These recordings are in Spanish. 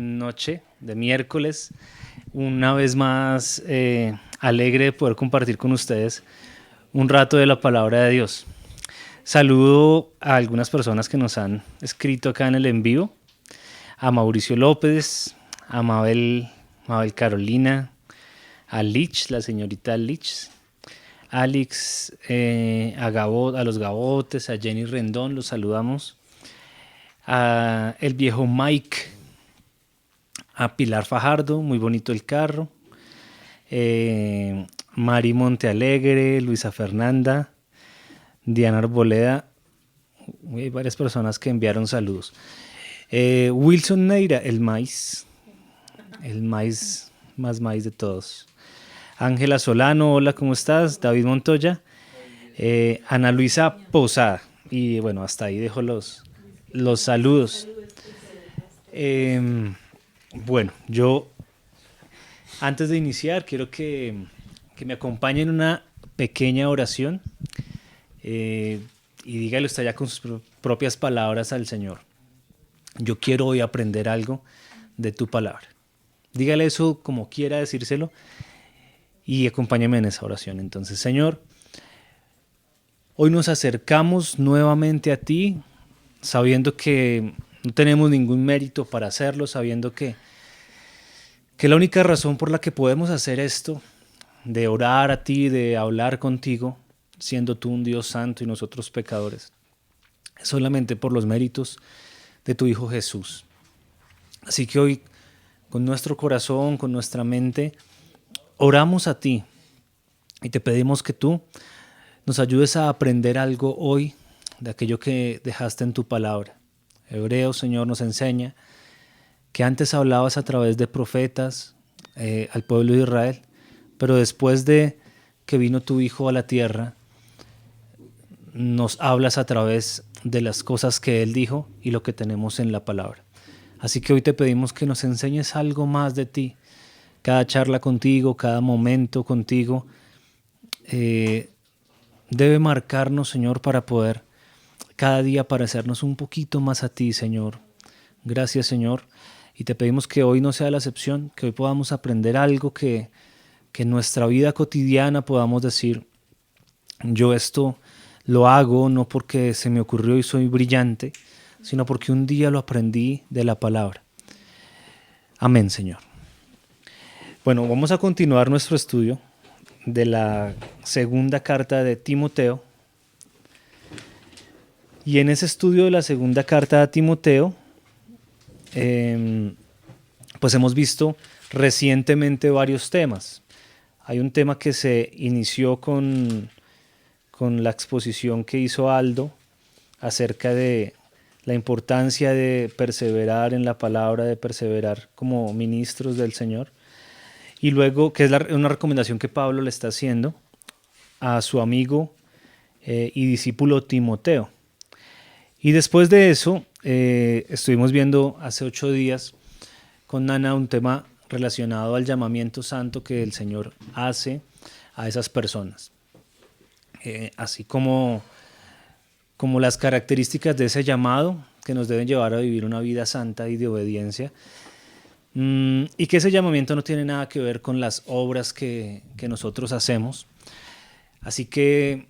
Noche de miércoles, una vez más alegre de poder compartir con ustedes un rato de la palabra de Dios. Saludo a algunas personas que nos han escrito acá en el en vivo, a Mauricio López, a Mabel Carolina, a Lich, la señorita Lich, Alex, a los Gabotes, a Jenny Rendón, los saludamos, a el viejo Mike, a Pilar Fajardo, muy bonito el carro, Mari Montealegre, Luisa Fernanda, Diana Arboleda, hay varias personas que enviaron saludos. Wilson Neira, el maíz más maíz de todos. Ángela Solano, hola, ¿cómo estás? David Montoya, Ana Luisa Posada, y bueno, hasta ahí dejo los saludos. Bueno, yo antes de iniciar quiero que me acompañen en una pequeña oración y dígale usted ya con sus propias palabras al Señor: yo quiero hoy aprender algo de tu palabra. Dígale eso como quiera decírselo y acompáñame en esa oración. Entonces, Señor, hoy nos acercamos nuevamente a ti, sabiendo que no tenemos ningún mérito para hacerlo, sabiendo que la única razón por la que podemos hacer esto, de orar a ti, de hablar contigo, siendo tú un Dios santo y nosotros pecadores, es solamente por los méritos de tu Hijo Jesús. Así que hoy, con nuestro corazón, con nuestra mente, oramos a ti y te pedimos que tú nos ayudes a aprender algo hoy de aquello que dejaste en tu palabra. Hebreos, Señor, nos enseña que antes hablabas a través de profetas al pueblo de Israel, pero después de que vino tu Hijo a la tierra, nos hablas a través de las cosas que Él dijo y lo que tenemos en la palabra. Así que hoy te pedimos que nos enseñes algo más de ti. Cada charla contigo, cada momento contigo debe marcarnos, Señor, para poder cada día parecernos un poquito más a ti, Señor. Gracias, Señor. Y te pedimos que hoy no sea la excepción, que hoy podamos aprender algo que en nuestra vida cotidiana podamos decir: yo esto lo hago no porque se me ocurrió y soy brillante, sino porque un día lo aprendí de la palabra. Amén, Señor. Bueno, vamos a continuar nuestro estudio de la segunda carta de Timoteo. Y en ese estudio de la segunda carta a Timoteo, pues hemos visto recientemente varios temas. Hay un tema que se inició con la exposición que hizo Aldo acerca de la importancia de perseverar en la palabra, de perseverar como ministros del Señor. Y luego, que es una recomendación que Pablo le está haciendo a su amigo y discípulo Timoteo. Y después de eso, estuvimos viendo hace 8 días con Nana un tema relacionado al llamamiento santo que el Señor hace a esas personas. Así como las características de ese llamado que nos deben llevar a vivir una vida santa y de obediencia. Y que ese llamamiento no tiene nada que ver con las obras que nosotros hacemos. Así que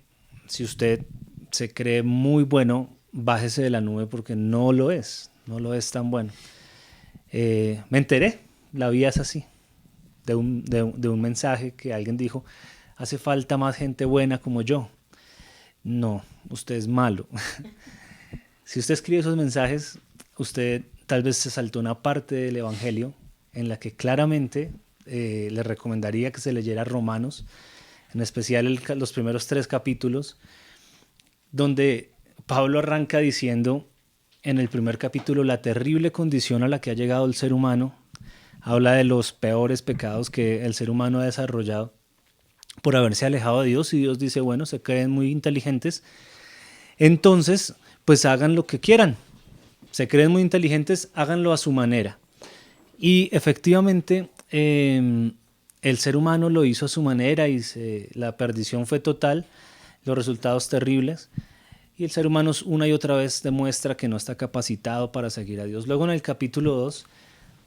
si usted se cree muy bueno, bájese de la nube porque no lo es tan bueno. Me enteré, la vida es así, de un mensaje que alguien dijo: hace falta más gente buena como yo. No, usted es malo. Si usted escribe esos mensajes, usted tal vez se saltó una parte del Evangelio en la que claramente le recomendaría que se leyera Romanos, en especial los primeros 3 capítulos, donde Pablo arranca diciendo en el primer capítulo la terrible condición a la que ha llegado el ser humano. Habla de los peores pecados que el ser humano ha desarrollado por haberse alejado de Dios, y Dios dice: bueno, se creen muy inteligentes, entonces pues hagan lo que quieran. Se creen muy inteligentes, háganlo a su manera. Y efectivamente el ser humano lo hizo a su manera y la perdición fue total, los resultados terribles. Y el ser humano una y otra vez demuestra que no está capacitado para seguir a Dios. Luego en el capítulo 2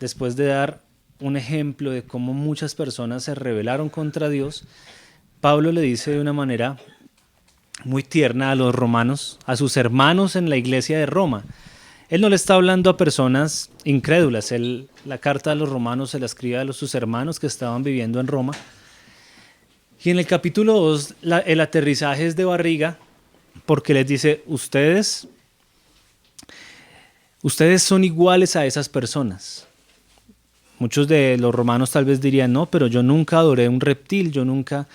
después de dar un ejemplo de cómo muchas personas se rebelaron contra Dios, Pablo le dice de una manera muy tierna a los romanos, a sus hermanos en la iglesia de Roma. Él no le está hablando a personas incrédulas. La carta a los romanos se la escribe a sus hermanos que estaban viviendo en Roma. Y en el capítulo 2 el aterrizaje es de barriga, porque les dice, ustedes son iguales a esas personas. Muchos de los romanos tal vez dirían, no, pero yo nunca adoré un reptil, yo nunca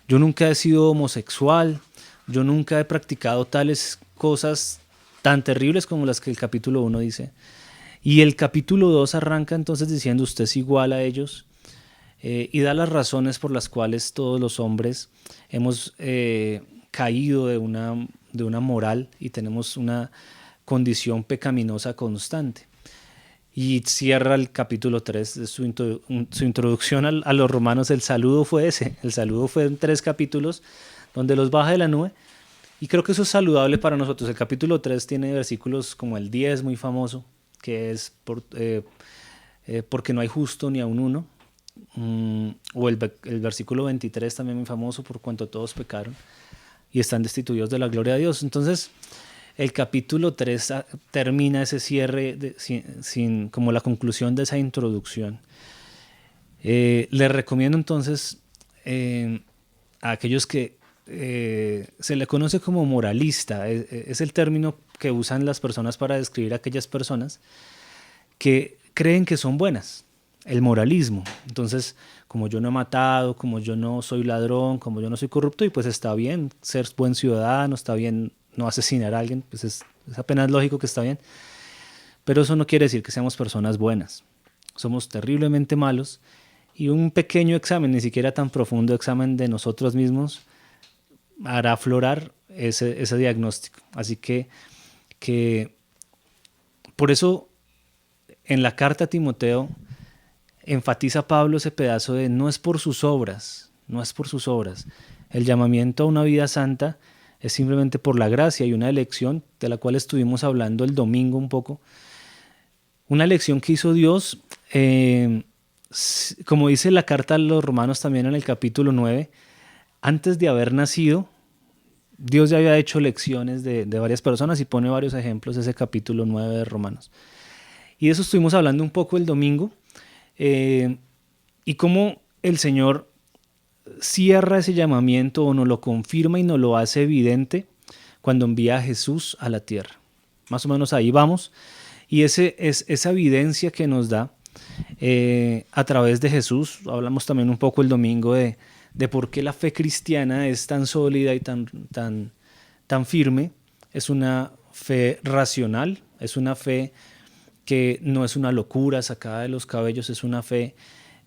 he sido homosexual, yo nunca he practicado tales cosas tan terribles como las que el capítulo 1 dice. Y el capítulo 2 arranca entonces diciendo, usted es igual a ellos, y da las razones por las cuales todos los hombres hemos caído de una moral y tenemos una condición pecaminosa constante. Y cierra el capítulo 3 de su introducción a los romanos. El saludo fue ese. El saludo fue en 3 capítulos donde los baja de la nube. Y creo que eso es saludable para nosotros. El capítulo 3 tiene versículos como el 10, muy famoso, que es porque no hay justo ni aun uno. O el versículo 23 también muy famoso, por cuanto todos pecaron y están destituidos de la gloria de Dios. Entonces, el capítulo 3 termina ese cierre como la conclusión de esa introducción. Les recomiendo entonces a aquellos que se le conoce como moralista, es el término que usan las personas para describir a aquellas personas que creen que son buenas, el moralismo. Entonces, como yo no he matado, como yo no soy ladrón, como yo no soy corrupto, y pues está bien ser buen ciudadano, está bien no asesinar a alguien, pues es apenas lógico que está bien, pero eso no quiere decir que seamos personas buenas. Somos terriblemente malos, y un pequeño examen, ni siquiera tan profundo examen de nosotros mismos, hará aflorar ese diagnóstico. Así que por eso en la carta a Timoteo enfatiza Pablo ese pedazo de no es por sus obras, no es por sus obras. El llamamiento a una vida santa es simplemente por la gracia y una elección de la cual estuvimos hablando el domingo un poco. Una elección que hizo Dios, como dice la carta a los romanos también en el capítulo 9, antes de haber nacido, Dios ya había hecho elecciones de varias personas y pone varios ejemplos ese capítulo 9 de Romanos. Y de eso estuvimos hablando un poco el domingo, y cómo el Señor cierra ese llamamiento o nos lo confirma y nos lo hace evidente cuando envía a Jesús a la tierra. Más o menos ahí vamos. Y esa evidencia que nos da a través de Jesús. Hablamos también un poco el domingo de por qué la fe cristiana es tan sólida y tan firme. Es una fe racional, es una fe que no es una locura sacada de los cabellos, es una fe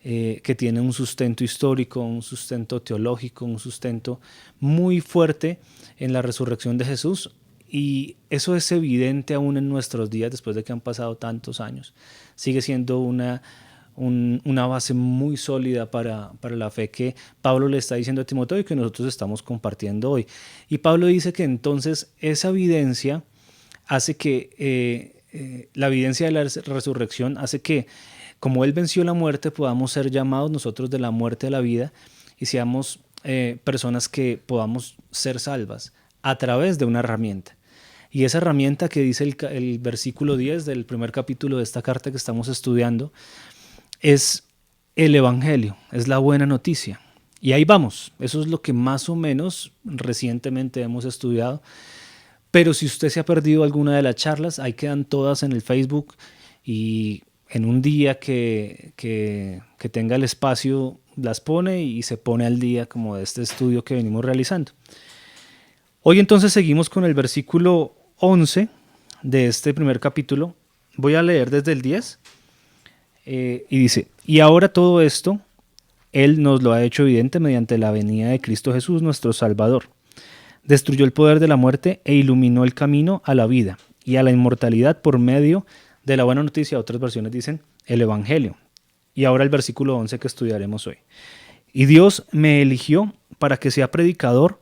que tiene un sustento histórico, un sustento teológico, un sustento muy fuerte en la resurrección de Jesús, y eso es evidente aún en nuestros días después de que han pasado tantos años. Sigue siendo una base muy sólida para la fe que Pablo le está diciendo a Timoteo y que nosotros estamos compartiendo hoy. Y Pablo dice que entonces esa evidencia hace que la evidencia de la resurrección hace que, como Él venció la muerte, podamos ser llamados nosotros de la muerte a la vida y seamos personas que podamos ser salvas a través de una herramienta. Y esa herramienta que dice el versículo 10 del primer capítulo de esta carta que estamos estudiando es el Evangelio, es la buena noticia. Y ahí vamos, eso es lo que más o menos recientemente hemos estudiado. Pero si usted se ha perdido alguna de las charlas, ahí quedan todas en el Facebook, y en un día que tenga el espacio las pone y se pone al día como de este estudio que venimos realizando. Hoy entonces seguimos con el versículo 11 de este primer capítulo. Voy a leer desde el 10 y dice: y ahora todo esto Él nos lo ha hecho evidente mediante la venida de Cristo Jesús nuestro Salvador. Destruyó el poder de la muerte e iluminó el camino a la vida y a la inmortalidad por medio de la buena noticia. Otras versiones dicen el Evangelio. Y ahora el versículo 11 que estudiaremos hoy. Y Dios me eligió para que sea predicador,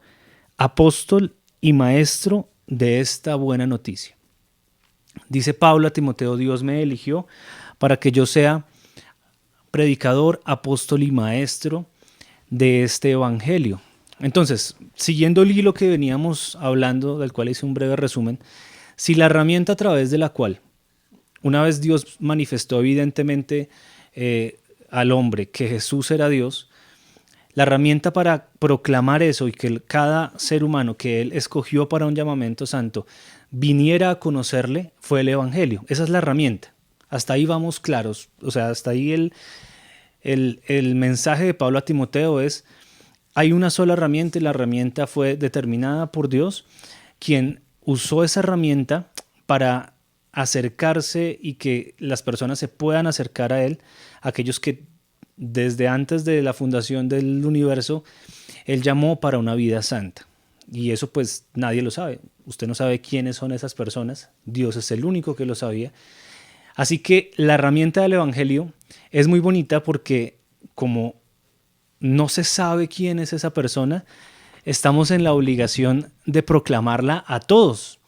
apóstol y maestro de esta buena noticia. Dice Pablo a Timoteo: Dios me eligió para que yo sea predicador, apóstol y maestro de este evangelio. Entonces, siguiendo el hilo que veníamos hablando, del cual hice un breve resumen, si la herramienta a través de la cual una vez Dios manifestó evidentemente al hombre que Jesús era Dios, la herramienta para proclamar eso y que cada ser humano que Él escogió para un llamamiento santo viniera a conocerle fue el Evangelio. Esa es la herramienta. Hasta ahí vamos claros. O sea, hasta ahí el mensaje de Pablo a Timoteo es: hay una sola herramienta y la herramienta fue determinada por Dios, quien usó esa herramienta para acercarse y que las personas se puedan acercar a Él, aquellos que desde antes de la fundación del universo Él llamó para una vida santa. Y eso pues nadie lo sabe. Usted no sabe quiénes son esas personas. Dios es el único que lo sabía. Así que la herramienta del Evangelio es muy bonita porque como no se sabe quién es esa persona, estamos en la obligación de proclamarla a todos.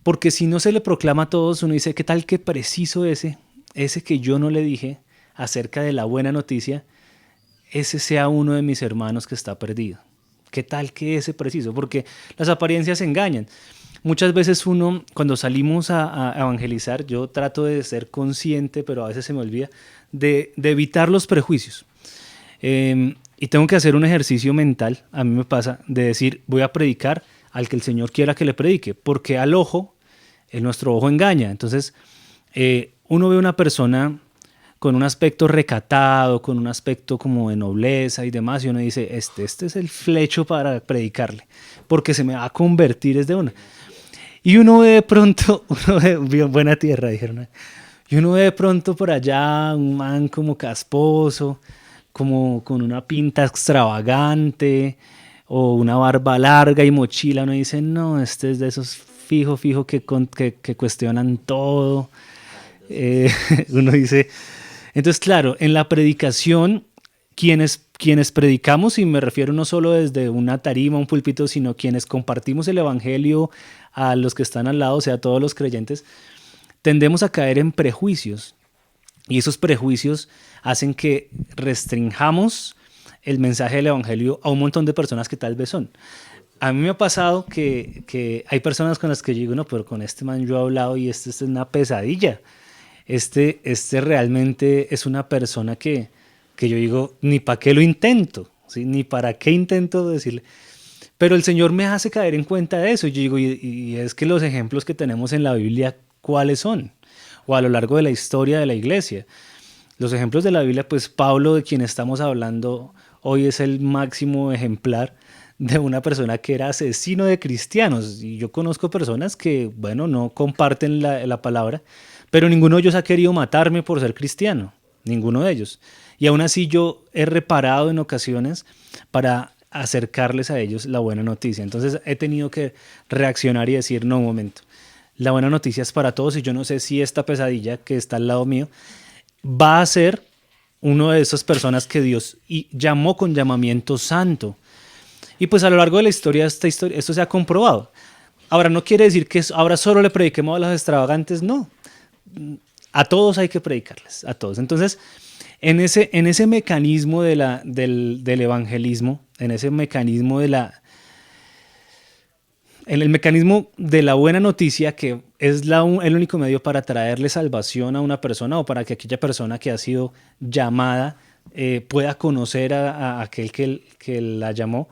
Porque si no se le proclama a todos, uno dice, ¿qué tal que preciso ese que yo no le dije acerca de la buena noticia, ese sea uno de mis hermanos que está perdido? ¿Qué tal que ese preciso? Porque las apariencias engañan. Muchas veces uno, cuando salimos a evangelizar, yo trato de ser consciente, pero a veces se me olvida, de evitar los prejuicios. Y tengo que hacer un ejercicio mental, a mí me pasa, de decir, voy a predicar al que el Señor quiera que le predique, porque al ojo, nuestro ojo engaña. Entonces, uno ve una persona con un aspecto recatado, con un aspecto como de nobleza y demás, y uno dice, este es el flecho para predicarle, porque se me va a convertir desde una. Y uno ve de pronto, buena tierra, dijeron, y uno ve de pronto por allá un man como casposo, como con una pinta extravagante, o una barba larga y mochila. Uno dice, no, este es de esos fijo que cuestionan todo. Uno dice, entonces claro, en la predicación, quienes predicamos, y me refiero no solo desde una tarima, un púlpito, sino quienes compartimos el evangelio a los que están al lado, o sea, a todos los creyentes, tendemos a caer en prejuicios. Y esos prejuicios hacen que restringamos el mensaje del evangelio a un montón de personas que tal vez son. A mí me ha pasado que hay personas con las que yo digo, no, pero con este man yo he hablado y este es una pesadilla. Este realmente es una persona que yo digo, ni para qué lo intento, ¿sí? Ni para qué intento decirle. Pero el Señor me hace caer en cuenta de eso. Y yo digo, y es que los ejemplos que tenemos en la Biblia, ¿cuáles son? O a lo largo de la historia de la iglesia. Los ejemplos de la Biblia, pues Pablo, de quien estamos hablando hoy, es el máximo ejemplar de una persona que era asesino de cristianos. Y yo conozco personas que, bueno, no comparten la palabra, pero ninguno de ellos ha querido matarme por ser cristiano. Ninguno de ellos. Y aún así yo he reparado en ocasiones para acercarles a ellos la buena noticia. Entonces he tenido que reaccionar y decir, no, un momento. La buena noticia es para todos y yo no sé si esta pesadilla que está al lado mío va a ser uno de esas personas que Dios llamó con llamamiento santo. Y pues a lo largo de la historia, esto se ha comprobado. Ahora, no quiere decir que ahora solo le prediquemos a los extravagantes, no. A todos hay que predicarles, a todos. Entonces, en ese mecanismo del evangelismo, en ese mecanismo en el mecanismo de la buena noticia, que es el único medio para traerle salvación a una persona o para que aquella persona que ha sido llamada pueda conocer a aquel que la llamó.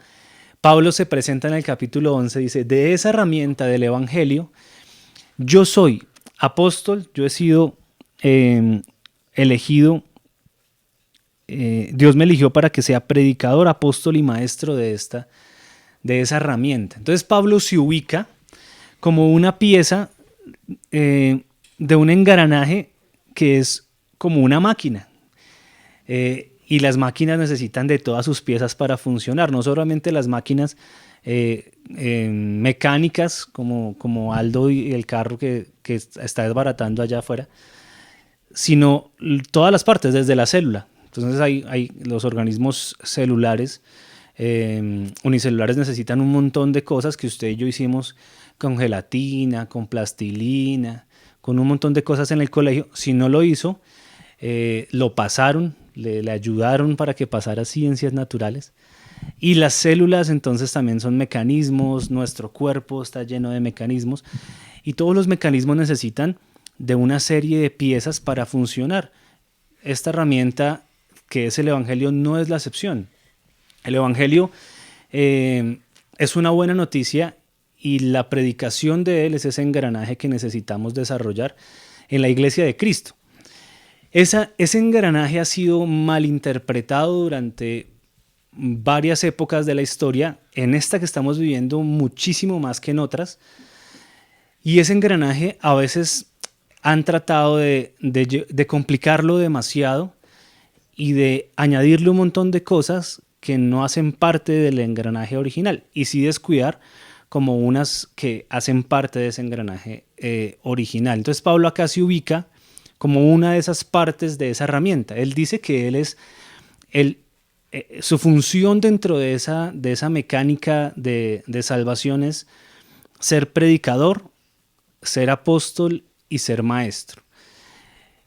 Pablo se presenta en el capítulo 11, dice, de esa herramienta del evangelio, yo soy apóstol, yo he sido elegido, Dios me eligió para que sea predicador, apóstol y maestro de esa herramienta. Entonces Pablo se ubica como una pieza de un engranaje que es como una máquina. Y las máquinas necesitan de todas sus piezas para funcionar, no solamente las máquinas mecánicas como Aldo y el carro que está desbaratando allá afuera, sino todas las partes, desde la célula. Entonces hay los organismos celulares, unicelulares, necesitan un montón de cosas que usted y yo hicimos con gelatina, con plastilina, con un montón de cosas en el colegio. Si no lo hizo, lo pasaron, le ayudaron para que pasara ciencias naturales. Y las células entonces también son mecanismos, nuestro cuerpo está lleno de mecanismos y todos los mecanismos necesitan de una serie de piezas para funcionar. Esta herramienta que es el Evangelio no es la excepción. El Evangelio es una buena noticia y la predicación de él es ese engranaje que necesitamos desarrollar en la Iglesia de Cristo. Ese engranaje ha sido malinterpretado durante varias épocas de la historia, en esta que estamos viviendo muchísimo más que en otras, y ese engranaje a veces han tratado de complicarlo demasiado y de añadirle un montón de cosas que no hacen parte del engranaje original, y sí descuidar como unas que hacen parte de ese engranaje original. Entonces Pablo acá se ubica como una de esas partes de esa herramienta. Él dice que él es su función dentro de esa mecánica de salvación es ser predicador, ser apóstol y ser maestro.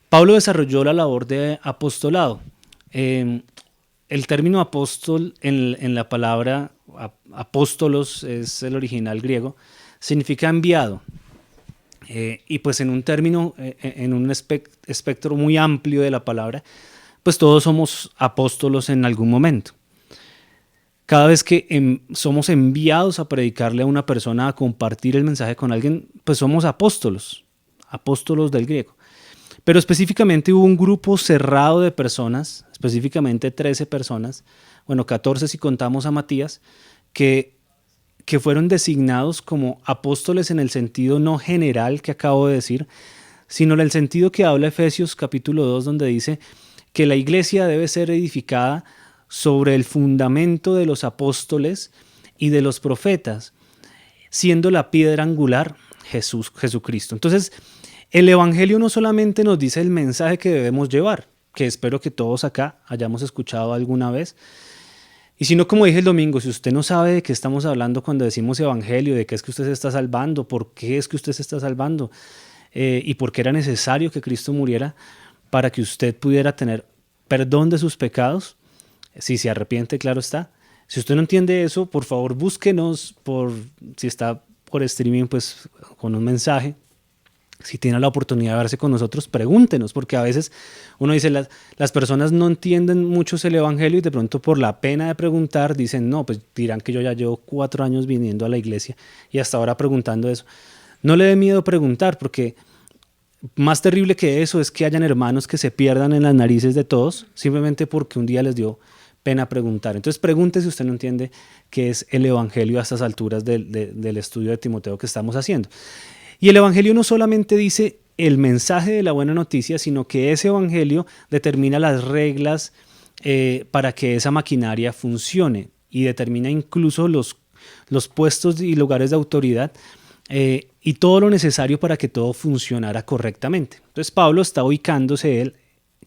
Pablo desarrolló la labor de apostolado. El término apóstol en la palabra apóstolos, es el original griego, significa enviado. Y pues en un término, en un espectro muy amplio de la palabra, pues todos somos apóstolos en algún momento. Cada vez que somos enviados a predicarle a una persona, a compartir el mensaje con alguien, pues somos apóstolos del griego. Pero específicamente hubo un grupo cerrado de personas, específicamente 13 personas, 14 si contamos a Matías, que fueron designados como apóstoles en el sentido no general que acabo de decir, sino en el sentido que habla Efesios capítulo 2, donde dice que la iglesia debe ser edificada sobre el fundamento de los apóstoles y de los profetas, siendo la piedra angular Jesucristo. Entonces, el Evangelio no solamente nos dice el mensaje que debemos llevar, que espero que todos acá hayamos escuchado alguna vez, y si no, como dije el domingo, si usted no sabe de qué estamos hablando cuando decimos Evangelio, de qué es que usted se está salvando, por qué es que usted se está salvando, y por qué era necesario que Cristo muriera para que usted pudiera tener perdón de sus pecados, si se arrepiente, claro está. Si usted no entiende eso, por favor búsquenos, si está por streaming, pues con un mensaje. Si tiene la oportunidad de verse con nosotros, pregúntenos, porque a veces uno dice, las personas no entienden mucho el Evangelio y de pronto por la pena de preguntar dicen, no, pues dirán que yo ya llevo 4 años viniendo a la iglesia y hasta ahora preguntando eso. No le dé miedo preguntar, porque más terrible que eso es que hayan hermanos que se pierdan en las narices de todos simplemente porque un día les dio pena preguntar. Entonces pregunte si usted no entiende qué es el Evangelio a estas alturas del estudio de Timoteo que estamos haciendo. Y el Evangelio no solamente dice el mensaje de la buena noticia, sino que ese Evangelio determina las reglas para que esa maquinaria funcione y determina incluso los puestos y lugares de autoridad y todo lo necesario para que todo funcionara correctamente. Entonces Pablo está ubicándose él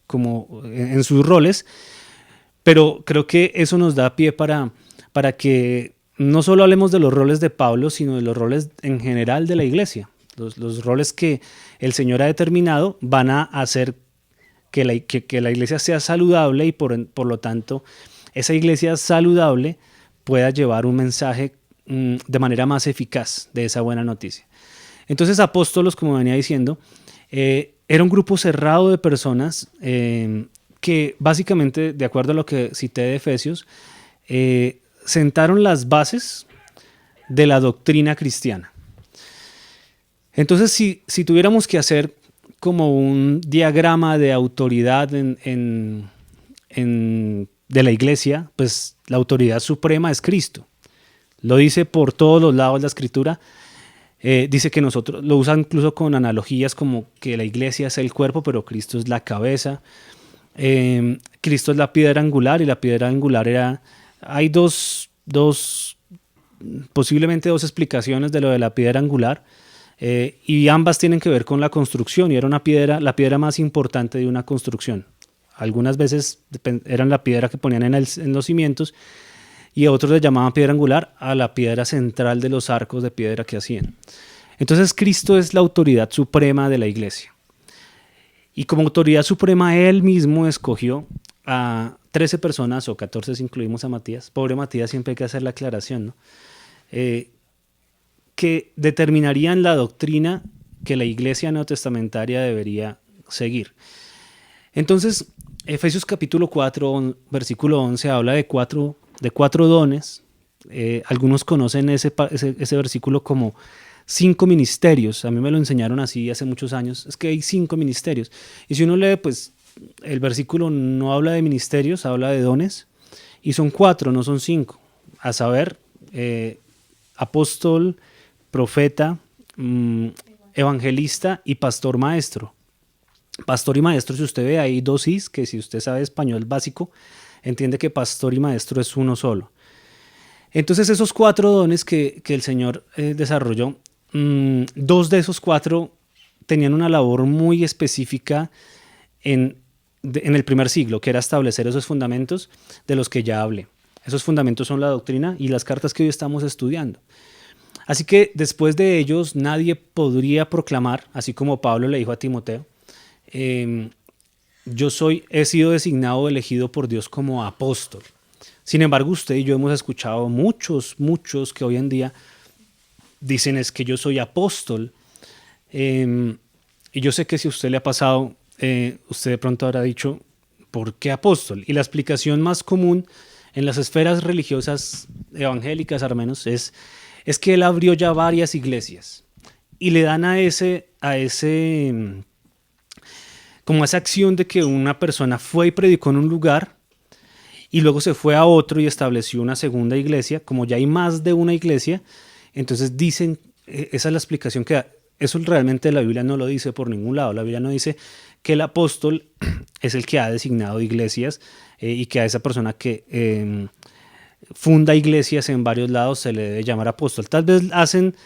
como en sus roles, pero creo que eso nos da pie para que no solo hablemos de los roles de Pablo, sino de los roles en general de la iglesia. Los roles que el Señor ha determinado van a hacer que la iglesia sea saludable y por lo tanto esa iglesia saludable pueda llevar un mensaje de manera más eficaz de esa buena noticia. Entonces apóstolos, como venía diciendo, era un grupo cerrado de personas que básicamente, de acuerdo a lo que cité de Efesios, sentaron las bases de la doctrina cristiana. Entonces, si tuviéramos que hacer como un diagrama de autoridad de la iglesia, pues la autoridad suprema es Cristo. Lo dice por todos los lados la Escritura. Dice que nosotros, lo usa incluso con analogías como que la iglesia es el cuerpo, pero Cristo es la cabeza. Cristo es la piedra angular y la piedra angular hay posiblemente dos explicaciones de lo de la piedra angular. Y ambas tienen que ver con la construcción y era la piedra más importante de una construcción. Algunas veces eran la piedra que ponían en los cimientos y a otros le llamaban piedra angular a la piedra central de los arcos de piedra que hacían. Entonces Cristo es la autoridad suprema de la iglesia. Y como autoridad suprema, él mismo escogió a 13 personas, o 14 si incluimos a Matías. Pobre Matías, siempre hay que hacer la aclaración, ¿no? Que determinarían la doctrina que la iglesia neotestamentaria debería seguir. Entonces, Efesios capítulo 4, versículo 11, habla de cuatro dones. Algunos conocen ese versículo como 5 ministerios. A mí me lo enseñaron así hace muchos años. Es que hay 5 ministerios. Y si uno lee, pues el versículo no habla de ministerios, habla de dones. Y son 4, no son 5. A saber, apóstol, profeta, evangelista y pastor maestro. Pastor y maestro, si usted ve ahí dos is, que si usted sabe español básico, entiende que pastor y maestro es uno solo. Entonces esos 4 dones que el Señor desarrolló, 2 de esos 4 tenían una labor muy específica en el primer siglo, que era establecer esos fundamentos de los que ya hablé. Esos fundamentos son la doctrina y las cartas que hoy estamos estudiando. Así que después de ellos nadie podría proclamar, así como Pablo le dijo a Timoteo, he sido designado o elegido por Dios como apóstol. Sin embargo, usted y yo hemos escuchado muchos que hoy en día dicen es que yo soy apóstol. Y yo sé que si a usted le ha pasado, usted de pronto habrá dicho, ¿por qué apóstol? Y la explicación más común en las esferas religiosas evangélicas al menos es que él abrió ya varias iglesias y le dan como esa acción de que una persona fue y predicó en un lugar y luego se fue a otro y estableció una segunda iglesia. Como ya hay más de una iglesia, entonces dicen, esa es la explicación que da. Eso realmente la Biblia no lo dice por ningún lado. La Biblia no dice que el apóstol es el que ha designado iglesias y que a esa persona que funda iglesias en varios lados se le debe llamar apóstol. Tal vez hacen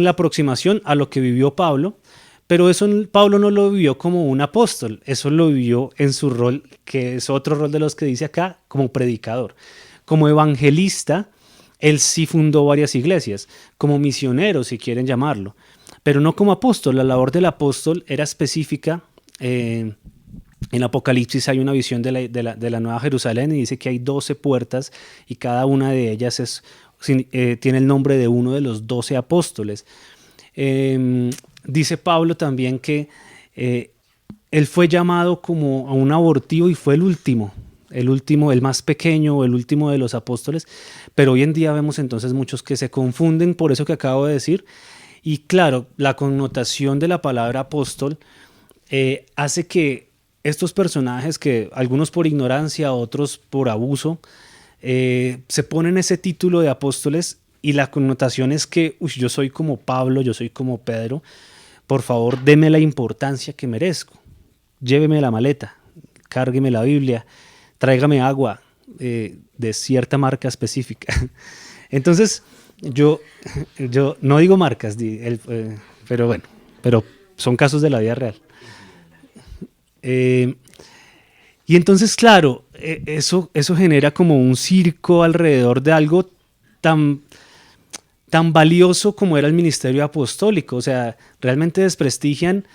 la aproximación a lo que vivió Pablo, pero eso Pablo no lo vivió como un apóstol, eso lo vivió en su rol, que es otro rol de los que dice acá, como predicador. Como evangelista, él sí fundó varias iglesias, como misionero, si quieren llamarlo, pero no como apóstol. La labor del apóstol era específica. En Apocalipsis hay una visión de la Nueva Jerusalén y dice que hay 12 puertas y cada una de ellas tiene el nombre de uno de los 12 apóstoles. Dice Pablo también que él fue llamado como a un abortivo y fue el último, el más pequeño, el último de los apóstoles, pero hoy en día vemos entonces muchos que se confunden por eso que acabo de decir. Y claro, la connotación de la palabra apóstol hace que estos personajes, que algunos por ignorancia, otros por abuso, se ponen ese título de apóstoles y la connotación es que yo soy como Pablo, yo soy como Pedro, por favor deme la importancia que merezco, lléveme la maleta, cárgueme la Biblia, tráigame agua de cierta marca específica. Entonces, yo no digo marcas, pero bueno, pero son casos de la vida real. Y entonces, claro, eso genera como un circo alrededor de algo tan valioso como era el ministerio apostólico. O sea, realmente desprestigian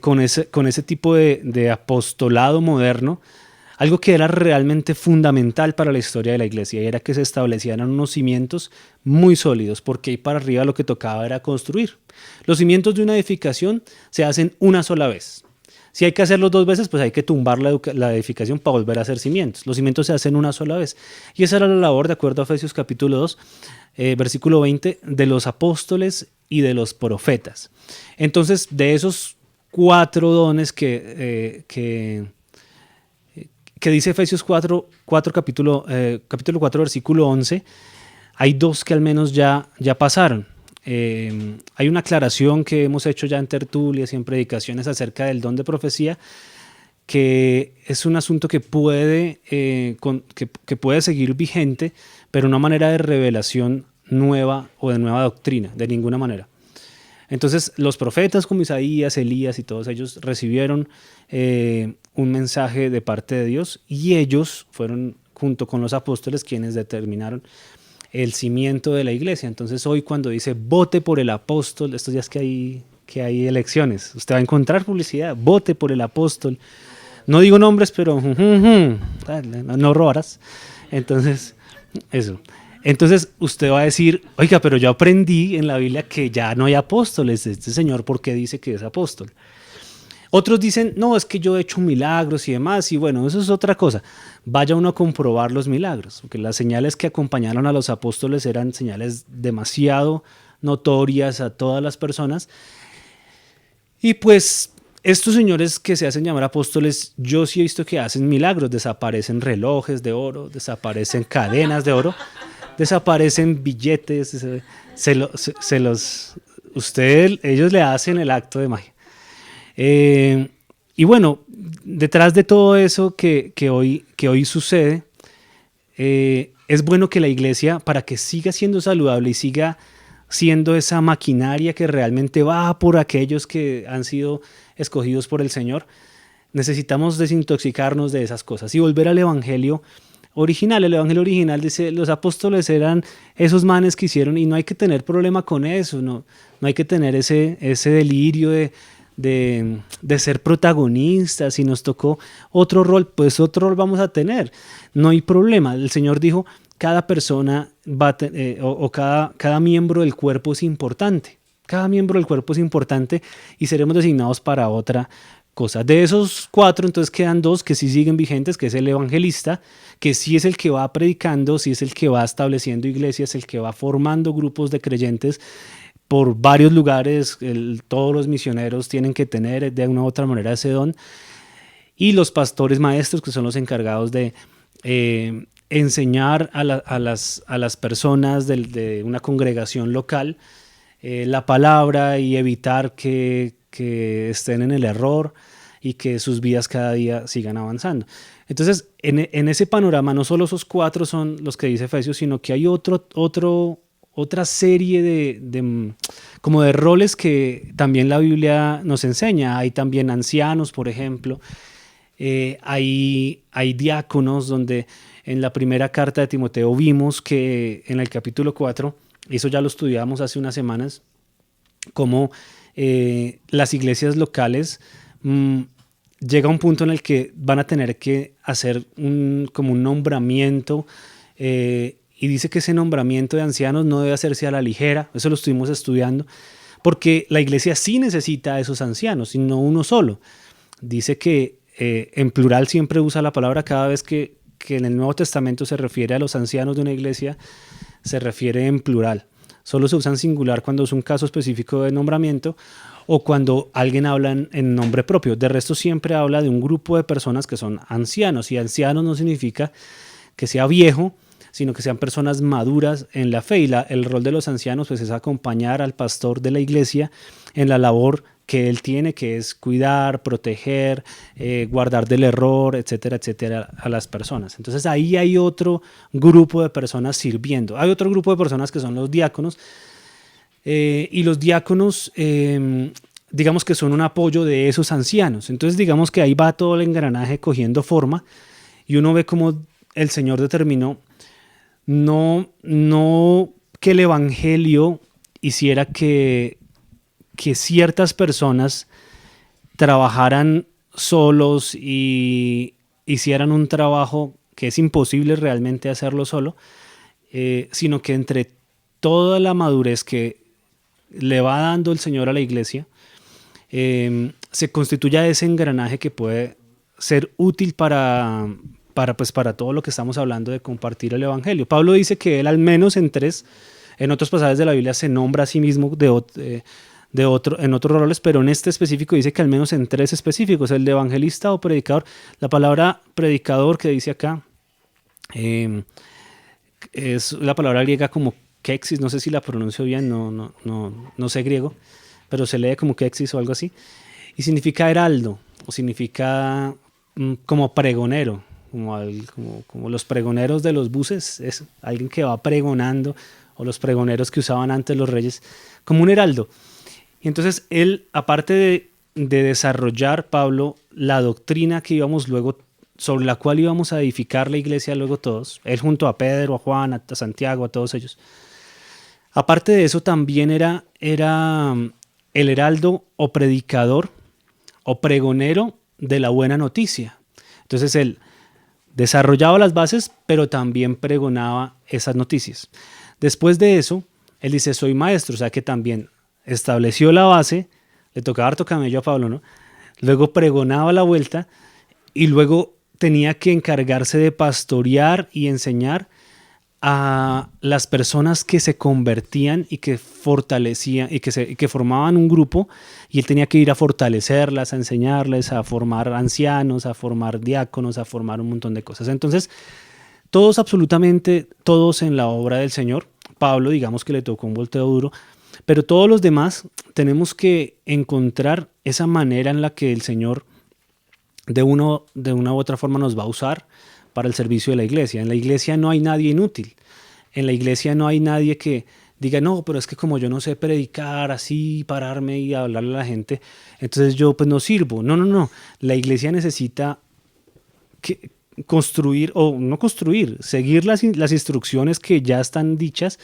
con ese tipo de apostolado moderno algo que era realmente fundamental para la historia de la iglesia, y era que se establecieran unos cimientos muy sólidos, porque ahí para arriba lo que tocaba era construir. Los cimientos de una edificación se hacen una sola vez. Si hay que hacerlo 2 veces, pues hay que tumbar la edificación para volver a hacer cimientos. Los cimientos se hacen una sola vez. Y esa era la labor, de acuerdo a Efesios capítulo 2, versículo 20, de los apóstoles y de los profetas. Entonces, de esos 4 dones que dice Efesios 4 capítulo 4, versículo 11, hay 2 que al menos ya pasaron. Hay una aclaración que hemos hecho ya en tertulias y en predicaciones acerca del don de profecía, que es un asunto que puede seguir vigente, pero una manera de revelación nueva o de nueva doctrina, de ninguna manera. Entonces los profetas como Isaías, Elías y todos ellos recibieron un mensaje de parte de Dios, y ellos fueron junto con los apóstoles quienes determinaron el cimiento de la iglesia. Entonces hoy cuando dice vote por el apóstol, estos días que que hay elecciones. Usted va a encontrar publicidad, vote por el apóstol. No digo nombres, pero no robarás. Entonces, eso. Entonces usted va a decir, oiga, pero yo aprendí en la Biblia que ya no hay apóstoles. Este señor, ¿por qué dice que es apóstol? Otros dicen, no, es que yo he hecho milagros y demás, y bueno, eso es otra cosa. Vaya uno a comprobar los milagros, porque las señales que acompañaron a los apóstoles eran señales demasiado notorias a todas las personas. Y pues estos señores que se hacen llamar apóstoles, yo sí he visto que hacen milagros. Desaparecen relojes de oro, desaparecen cadenas de oro, desaparecen billetes, ellos le hacen el acto de magia. Y bueno, detrás de todo eso que hoy sucede, es bueno que la iglesia, para que siga siendo saludable y siga siendo esa maquinaria que realmente va por aquellos que han sido escogidos por el Señor, necesitamos desintoxicarnos de esas cosas y volver al evangelio original. El evangelio original dice, los apóstoles eran esos manes que hicieron, y no hay que tener problema con eso, no hay que tener ese delirio de ser protagonistas. Si nos tocó otro rol, pues otro rol vamos a tener, no hay problema. El Señor dijo, cada persona cada miembro del cuerpo es importante. Cada miembro del cuerpo es importante y seremos designados para otra cosa. De esos 4, entonces quedan 2 que sí siguen vigentes, que es el evangelista, que sí es el que va predicando, sí es el que va estableciendo iglesias, el que va formando grupos de creyentes por varios lugares. Todos los misioneros tienen que tener de una u otra manera ese don. Y los pastores maestros, que son los encargados de enseñar a las personas de una congregación local la palabra y evitar que estén en el error y que sus vidas cada día sigan avanzando. Entonces, en ese panorama, no solo esos 4 son los que dice Efesios, sino que hay otra serie de roles que también la Biblia nos enseña. Hay también ancianos, por ejemplo. Hay diáconos, donde en la primera carta de Timoteo vimos que en el capítulo 4, eso ya lo estudiamos hace unas semanas, cómo las iglesias locales llega un punto en el que van a tener que hacer como un nombramiento, y dice que ese nombramiento de ancianos no debe hacerse a la ligera. Eso lo estuvimos estudiando, porque la iglesia sí necesita a esos ancianos y no uno solo. Dice que en plural siempre usa la palabra cada vez que en el Nuevo Testamento se refiere a los ancianos de una iglesia, se refiere en plural. Solo se usa en singular cuando es un caso específico de nombramiento o cuando alguien habla en nombre propio. De resto siempre habla de un grupo de personas que son ancianos, y ancianos no significa que sea viejo, sino que sean personas maduras en la fe. Y el rol de los ancianos pues es acompañar al pastor de la iglesia en la labor que él tiene, que es cuidar, proteger, guardar del error, etcétera, etcétera, a las personas. Entonces ahí hay otro grupo de personas sirviendo. Hay otro grupo de personas que son los diáconos, y los diáconos digamos que son un apoyo de esos ancianos. Entonces digamos que ahí va todo el engranaje cogiendo forma, y uno ve cómo el Señor determinó no que el evangelio hiciera que ciertas personas trabajaran solos y hicieran un trabajo que es imposible realmente hacerlo solo, sino que entre toda la madurez que le va dando el Señor a la iglesia, se constituya ese engranaje que puede ser útil para todo lo que estamos hablando de compartir el evangelio. Pablo dice que él al menos en otros pasajes de la Biblia se nombra a sí mismo en otros roles, pero en este específico dice que al menos en 3 específicos: el de evangelista o predicador. La palabra predicador que dice acá es la palabra griega como kexis, no sé si la pronuncio bien, no sé griego, pero se lee como kexis o algo así, y significa heraldo, o significa como pregonero, como los pregoneros de los buses, es alguien que va pregonando, o los pregoneros que usaban antes los reyes, como un heraldo. Y entonces él, aparte de desarrollar, Pablo, la doctrina que íbamos luego, sobre la cual íbamos a edificar la iglesia luego todos, él junto a Pedro, a Juan, a Santiago, a todos ellos, aparte de eso también era el heraldo o predicador o pregonero de la buena noticia. Entonces él desarrollaba las bases, pero también pregonaba esas noticias. Después de eso, él dice, soy maestro, o sea que también estableció la base, le tocaba harto camello a Pablo, ¿no? Luego pregonaba la vuelta y luego tenía que encargarse de pastorear y enseñar a las personas que se convertían y que fortalecían y que formaban un grupo, y él tenía que ir a fortalecerlas, a enseñarles, a formar ancianos, a formar diáconos, a formar un montón de cosas. Entonces, todos, absolutamente todos en la obra del Señor, Pablo digamos que le tocó un volteo duro, pero todos los demás tenemos que encontrar esa manera en la que el Señor de una u otra forma nos va a usar para el servicio de la iglesia. En la iglesia no hay nadie inútil. En la iglesia no hay nadie que diga, no, pero es que como yo no sé predicar así, pararme y hablarle a la gente, entonces yo pues no sirvo. No. La iglesia necesita construir, o no construir, seguir las instrucciones que ya están dichas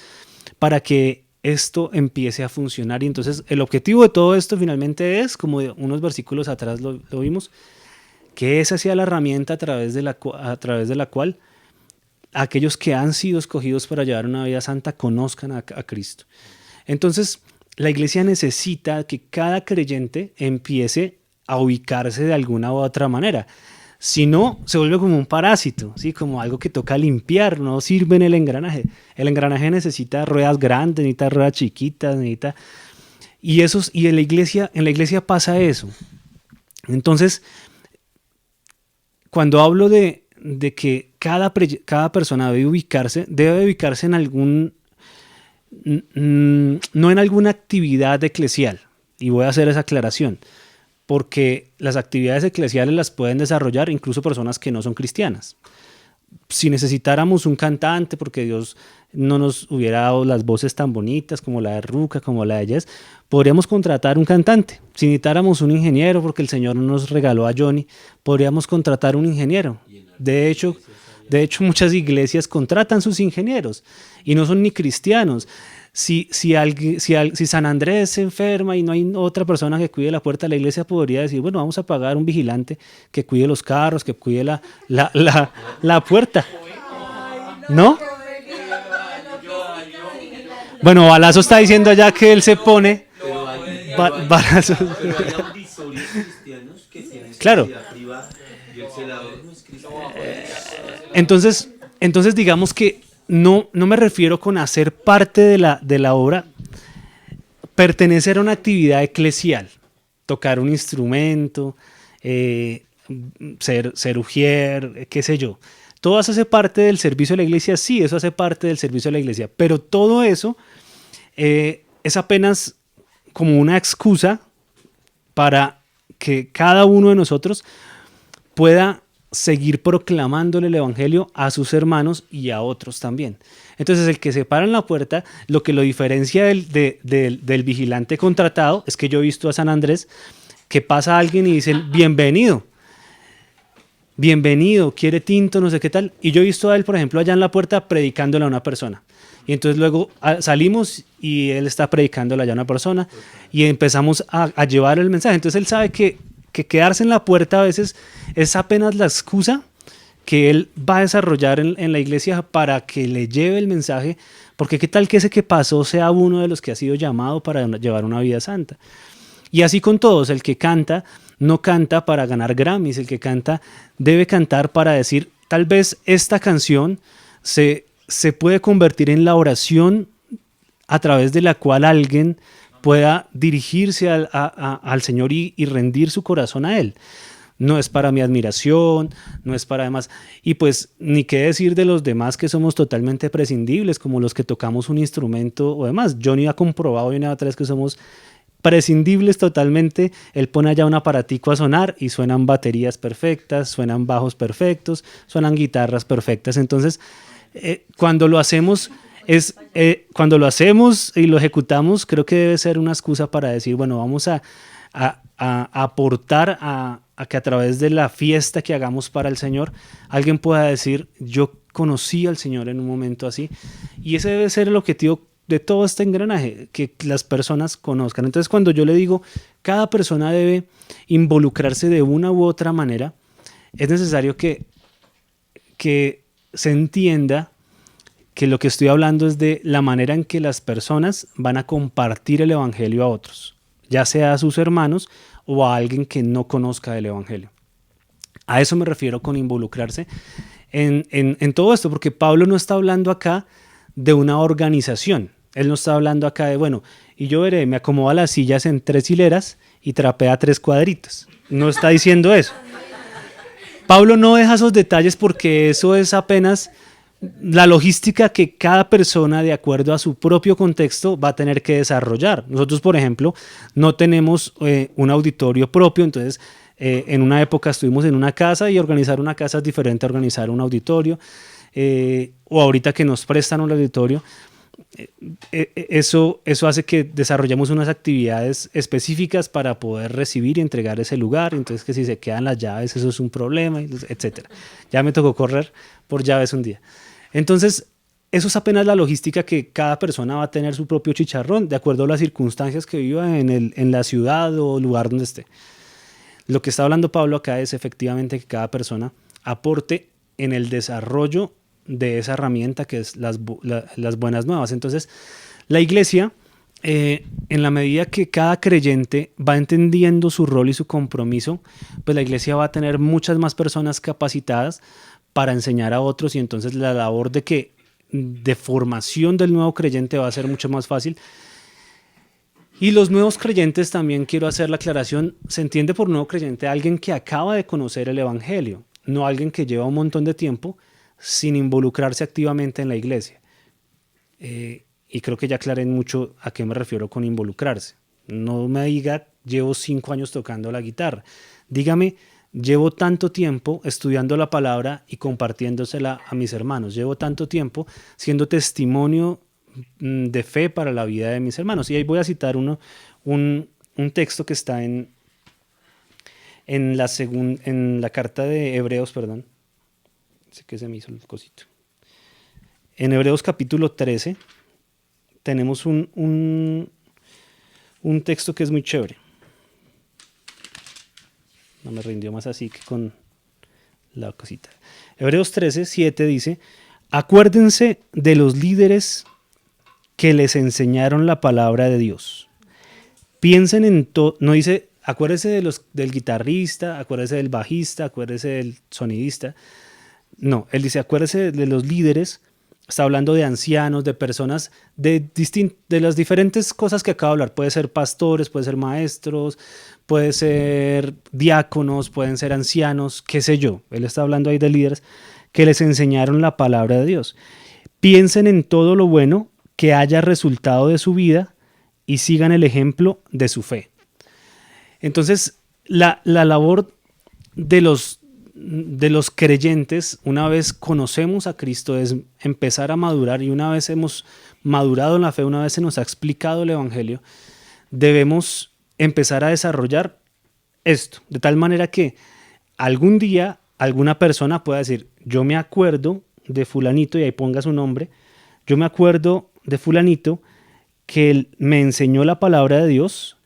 para que esto empiece a funcionar. Y entonces el objetivo de todo esto finalmente es, como unos versículos atrás lo vimos, que esa sea la herramienta a través de la cual aquellos que han sido escogidos para llevar una vida santa conozcan a Cristo. Entonces, la iglesia necesita que cada creyente empiece a ubicarse de alguna u otra manera. Si no, se vuelve como un parásito, ¿sí? Como algo que toca limpiar, no sirve en el engranaje. El engranaje necesita ruedas grandes, necesita ruedas chiquitas, y en la iglesia pasa eso. Entonces, cuando hablo de que cada persona debe ubicarse en algún, no en alguna actividad eclesial, y voy a hacer esa aclaración, porque las actividades eclesiales las pueden desarrollar incluso personas que no son cristianas. Si necesitáramos un cantante, porque Dios no nos hubiera dado las voces tan bonitas como la de Ruca, como la de Jess, podríamos contratar un cantante. Si necesitáramos un ingeniero, porque el Señor nos regaló a Johnny, podríamos contratar un ingeniero. De hecho, muchas iglesias contratan sus ingenieros y no son ni cristianos. Si San Andrés se enferma y no hay otra persona que cuide la puerta, la iglesia podría decir, bueno, vamos a pagar un vigilante que cuide los carros, que cuide la puerta. ¿No? Bueno, Balazo está diciendo allá que él se pone... Balazo. Claro. Entonces digamos que no me refiero con hacer parte de la obra, pertenecer a una actividad eclesial, tocar un instrumento, ser ujier, qué sé yo. Todo eso hace parte del servicio de la iglesia, sí, eso hace parte del servicio de la iglesia, pero todo eso es apenas como una excusa para que cada uno de nosotros pueda seguir proclamándole el evangelio a sus hermanos y a otros también. Entonces el que se para en la puerta, lo que lo diferencia del vigilante contratado es que yo he visto a San Andrés que pasa alguien y dicen bienvenido, quiere tinto, no sé qué tal, y yo he visto a él, por ejemplo, allá en la puerta predicándole a una persona, y entonces luego salimos y él está predicándole allá a una persona y empezamos a llevar el mensaje. Entonces él sabe que quedarse en la puerta a veces es apenas la excusa que él va a desarrollar en la iglesia para que le lleve el mensaje, porque qué tal que ese que pasó sea uno de los que ha sido llamado para llevar una vida santa. Y así con todos, el que canta no canta para ganar Grammys, el que canta debe cantar para decir, tal vez esta canción se puede convertir en la oración a través de la cual alguien pueda dirigirse al Señor y rendir su corazón a Él. No es para mi admiración, no es para demás. Y pues ni qué decir de los demás que somos totalmente prescindibles, como los que tocamos un instrumento o demás. Johnny ha comprobado una otra vez que somos prescindibles totalmente. Él pone allá un aparatico a sonar y suenan baterías perfectas, suenan bajos perfectos, suenan guitarras perfectas. Entonces, cuando lo hacemos y lo ejecutamos, creo que debe ser una excusa para decir, bueno, vamos a aportar a que a través de la fiesta que hagamos para el Señor, alguien pueda decir, yo conocí al Señor en un momento así. Y ese debe ser el objetivo de todo este engranaje, que las personas conozcan. Entonces, cuando yo le digo, cada persona debe involucrarse de una u otra manera, es necesario que se entienda que lo que estoy hablando es de la manera en que las personas van a compartir el evangelio a otros, ya sea a sus hermanos o a alguien que no conozca el evangelio. A eso me refiero con involucrarse en todo esto, porque Pablo no está hablando acá de una organización. Él no está hablando acá de, bueno, y yo veré, me acomoda las sillas en 3 hileras y trapea 3 cuadritos. No está diciendo eso. Pablo no deja esos detalles porque eso es apenas la logística que cada persona, de acuerdo a su propio contexto, va a tener que desarrollar. Nosotros, por ejemplo, no tenemos un auditorio propio, entonces en una época estuvimos en una casa y organizar una casa es diferente a organizar un auditorio, o ahorita que nos prestan un auditorio, eso hace que desarrollemos unas actividades específicas para poder recibir y entregar ese lugar. Entonces, que si se quedan las llaves, eso es un problema, etcétera. Ya me tocó correr por llaves un día. Entonces, eso es apenas la logística que cada persona va a tener su propio chicharrón, de acuerdo a las circunstancias que viva en la ciudad o lugar donde esté. Lo que está hablando Pablo acá es efectivamente que cada persona aporte en el desarrollo de esa herramienta que es las buenas nuevas. Entonces, la iglesia, en la medida que cada creyente va entendiendo su rol y su compromiso, pues la iglesia va a tener muchas más personas capacitadas para enseñar a otros, y entonces la labor de formación del nuevo creyente va a ser mucho más fácil. Y los nuevos creyentes, también quiero hacer la aclaración, se entiende por nuevo creyente alguien que acaba de conocer el evangelio, no alguien que lleva un montón de tiempo sin involucrarse activamente en la iglesia. Y creo que ya aclaré mucho a qué me refiero con involucrarse. No me diga, llevo 5 años tocando la guitarra. Dígame, llevo tanto tiempo estudiando la palabra y compartiéndosela a mis hermanos. Llevo tanto tiempo siendo testimonio de fe para la vida de mis hermanos. Y ahí voy a citar un texto que está en la carta de Hebreos, perdón. Sé que se me hizo el cosito. En Hebreos capítulo 13 tenemos un texto que es muy chévere. No me rindió más así que con la cosita. Hebreos 13, 7 dice: acuérdense de los líderes que les enseñaron la palabra de Dios. Piensen en todo, no dice, acuérdense del guitarrista, acuérdense del bajista, acuérdense del sonidista. No, él dice, acuérdese de los líderes. Está hablando de ancianos, de personas de las diferentes cosas que acabo de hablar. Puede ser pastores, puede ser maestros, puede ser diáconos, pueden ser ancianos, qué sé yo. Él está hablando ahí de líderes que les enseñaron la palabra de Dios. Piensen en todo lo bueno que haya resultado de su vida y sigan el ejemplo de su fe. Entonces, la labor de los creyentes, una vez conocemos a Cristo, es empezar a madurar, y una vez hemos madurado en la fe, una vez se nos ha explicado el evangelio, debemos empezar a desarrollar esto, de tal manera que algún día alguna persona pueda decir, yo me acuerdo de fulanito, y ahí ponga su nombre, yo me acuerdo de fulanito que él me enseñó la palabra de Dios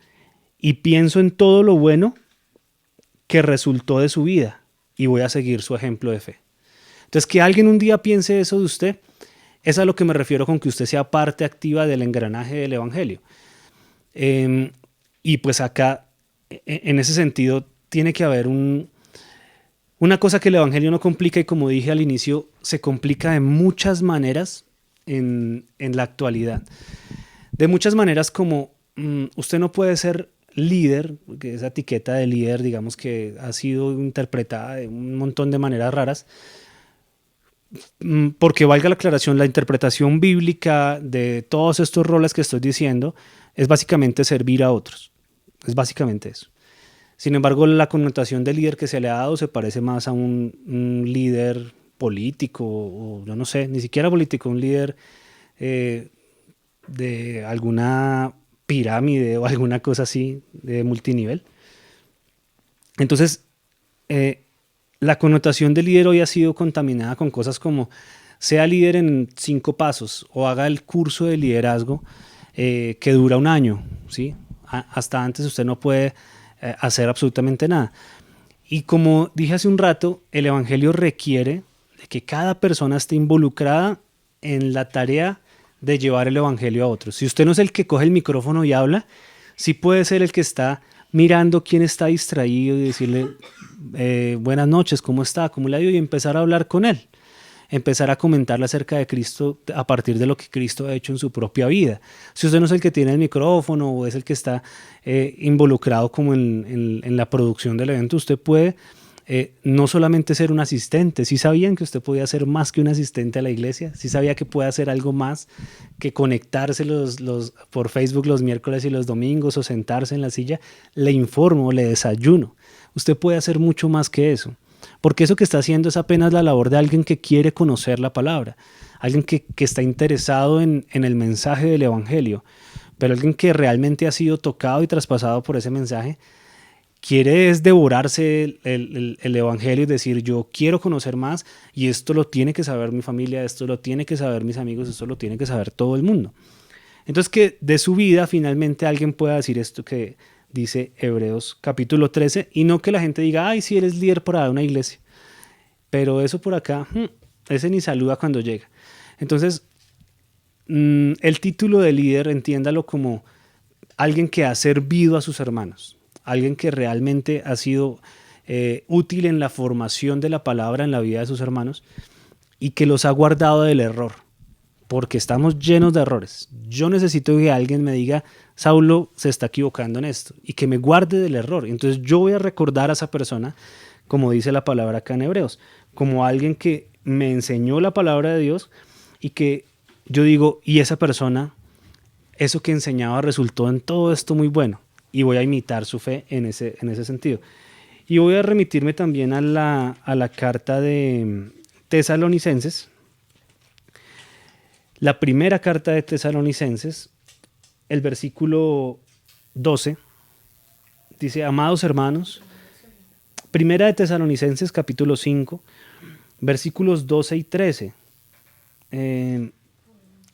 y pienso en todo lo bueno que resultó de su vida y voy a seguir su ejemplo de fe. Entonces, que alguien un día piense eso de usted, es a lo que me refiero con que usted sea parte activa del engranaje del evangelio. Y pues acá, en ese sentido, tiene que haber una cosa que el evangelio no complica, y como dije al inicio, se complica de muchas maneras en la actualidad. De muchas maneras, como usted no puede ser líder, porque esa etiqueta de líder, digamos que ha sido interpretada de un montón de maneras raras, porque valga la aclaración, la interpretación bíblica de todos estos roles que estoy diciendo es básicamente servir a otros, es básicamente eso. Sin embargo, la connotación de líder que se le ha dado se parece más a un líder político, o yo no sé, ni siquiera político, un líder de alguna pirámide o alguna cosa así de multinivel. Entonces, la connotación de líder hoy ha sido contaminada con cosas como sea líder en 5 pasos o haga el curso de liderazgo que dura 1 año, ¿sí? Hasta antes usted no puede hacer absolutamente nada. Y como dije hace un rato, el evangelio requiere de que cada persona esté involucrada en la tarea de llevar el evangelio a otros. Si usted no es el que coge el micrófono y habla, sí puede ser el que está mirando quién está distraído y decirle buenas noches, ¿cómo está? ¿Cómo le ha ido? Y empezar a hablar con él. Empezar a comentarle acerca de Cristo a partir de lo que Cristo ha hecho en su propia vida. Si usted no es el que tiene el micrófono o es el que está involucrado como en la producción del evento, usted puede no solamente ser un asistente. ¿Sí sabían que usted podía ser más que un asistente a la iglesia? ¿Sí sabía que puede hacer algo más que conectarse por Facebook los miércoles y los domingos o sentarse en la silla? Le informo, le desayuno. Usted puede hacer mucho más que eso. Porque eso que está haciendo es apenas la labor de alguien que quiere conocer la palabra, alguien que está interesado en el mensaje del evangelio, pero alguien que realmente ha sido tocado y traspasado por ese mensaje, quiere es devorarse el evangelio y decir yo quiero conocer más y esto lo tiene que saber mi familia, esto lo tiene que saber mis amigos, esto lo tiene que saber todo el mundo. Entonces que de su vida finalmente alguien pueda decir esto que dice Hebreos capítulo 13, y no que la gente diga, ay, sí, eres líder para una iglesia, pero eso por acá, ese ni saluda cuando llega. Entonces, el título de líder, entiéndalo como alguien que ha servido a sus hermanos, alguien que realmente ha sido útil en la formación de la palabra en la vida de sus hermanos y que los ha guardado del error, porque estamos llenos de errores. Yo necesito que alguien me diga, Saulo se está equivocando en esto, y que me guarde del error. Entonces yo voy a recordar a esa persona, como dice la palabra acá en Hebreos, como alguien que me enseñó la palabra de Dios y que yo digo, y esa persona, eso que enseñaba resultó en todo esto muy bueno, y voy a imitar su fe en ese sentido. Y voy a remitirme también a la carta de Tesalonicenses. La primera carta de Tesalonicenses, el versículo 12, dice, amados hermanos, primera de Tesalonicenses capítulo 5, versículos 12 y 13.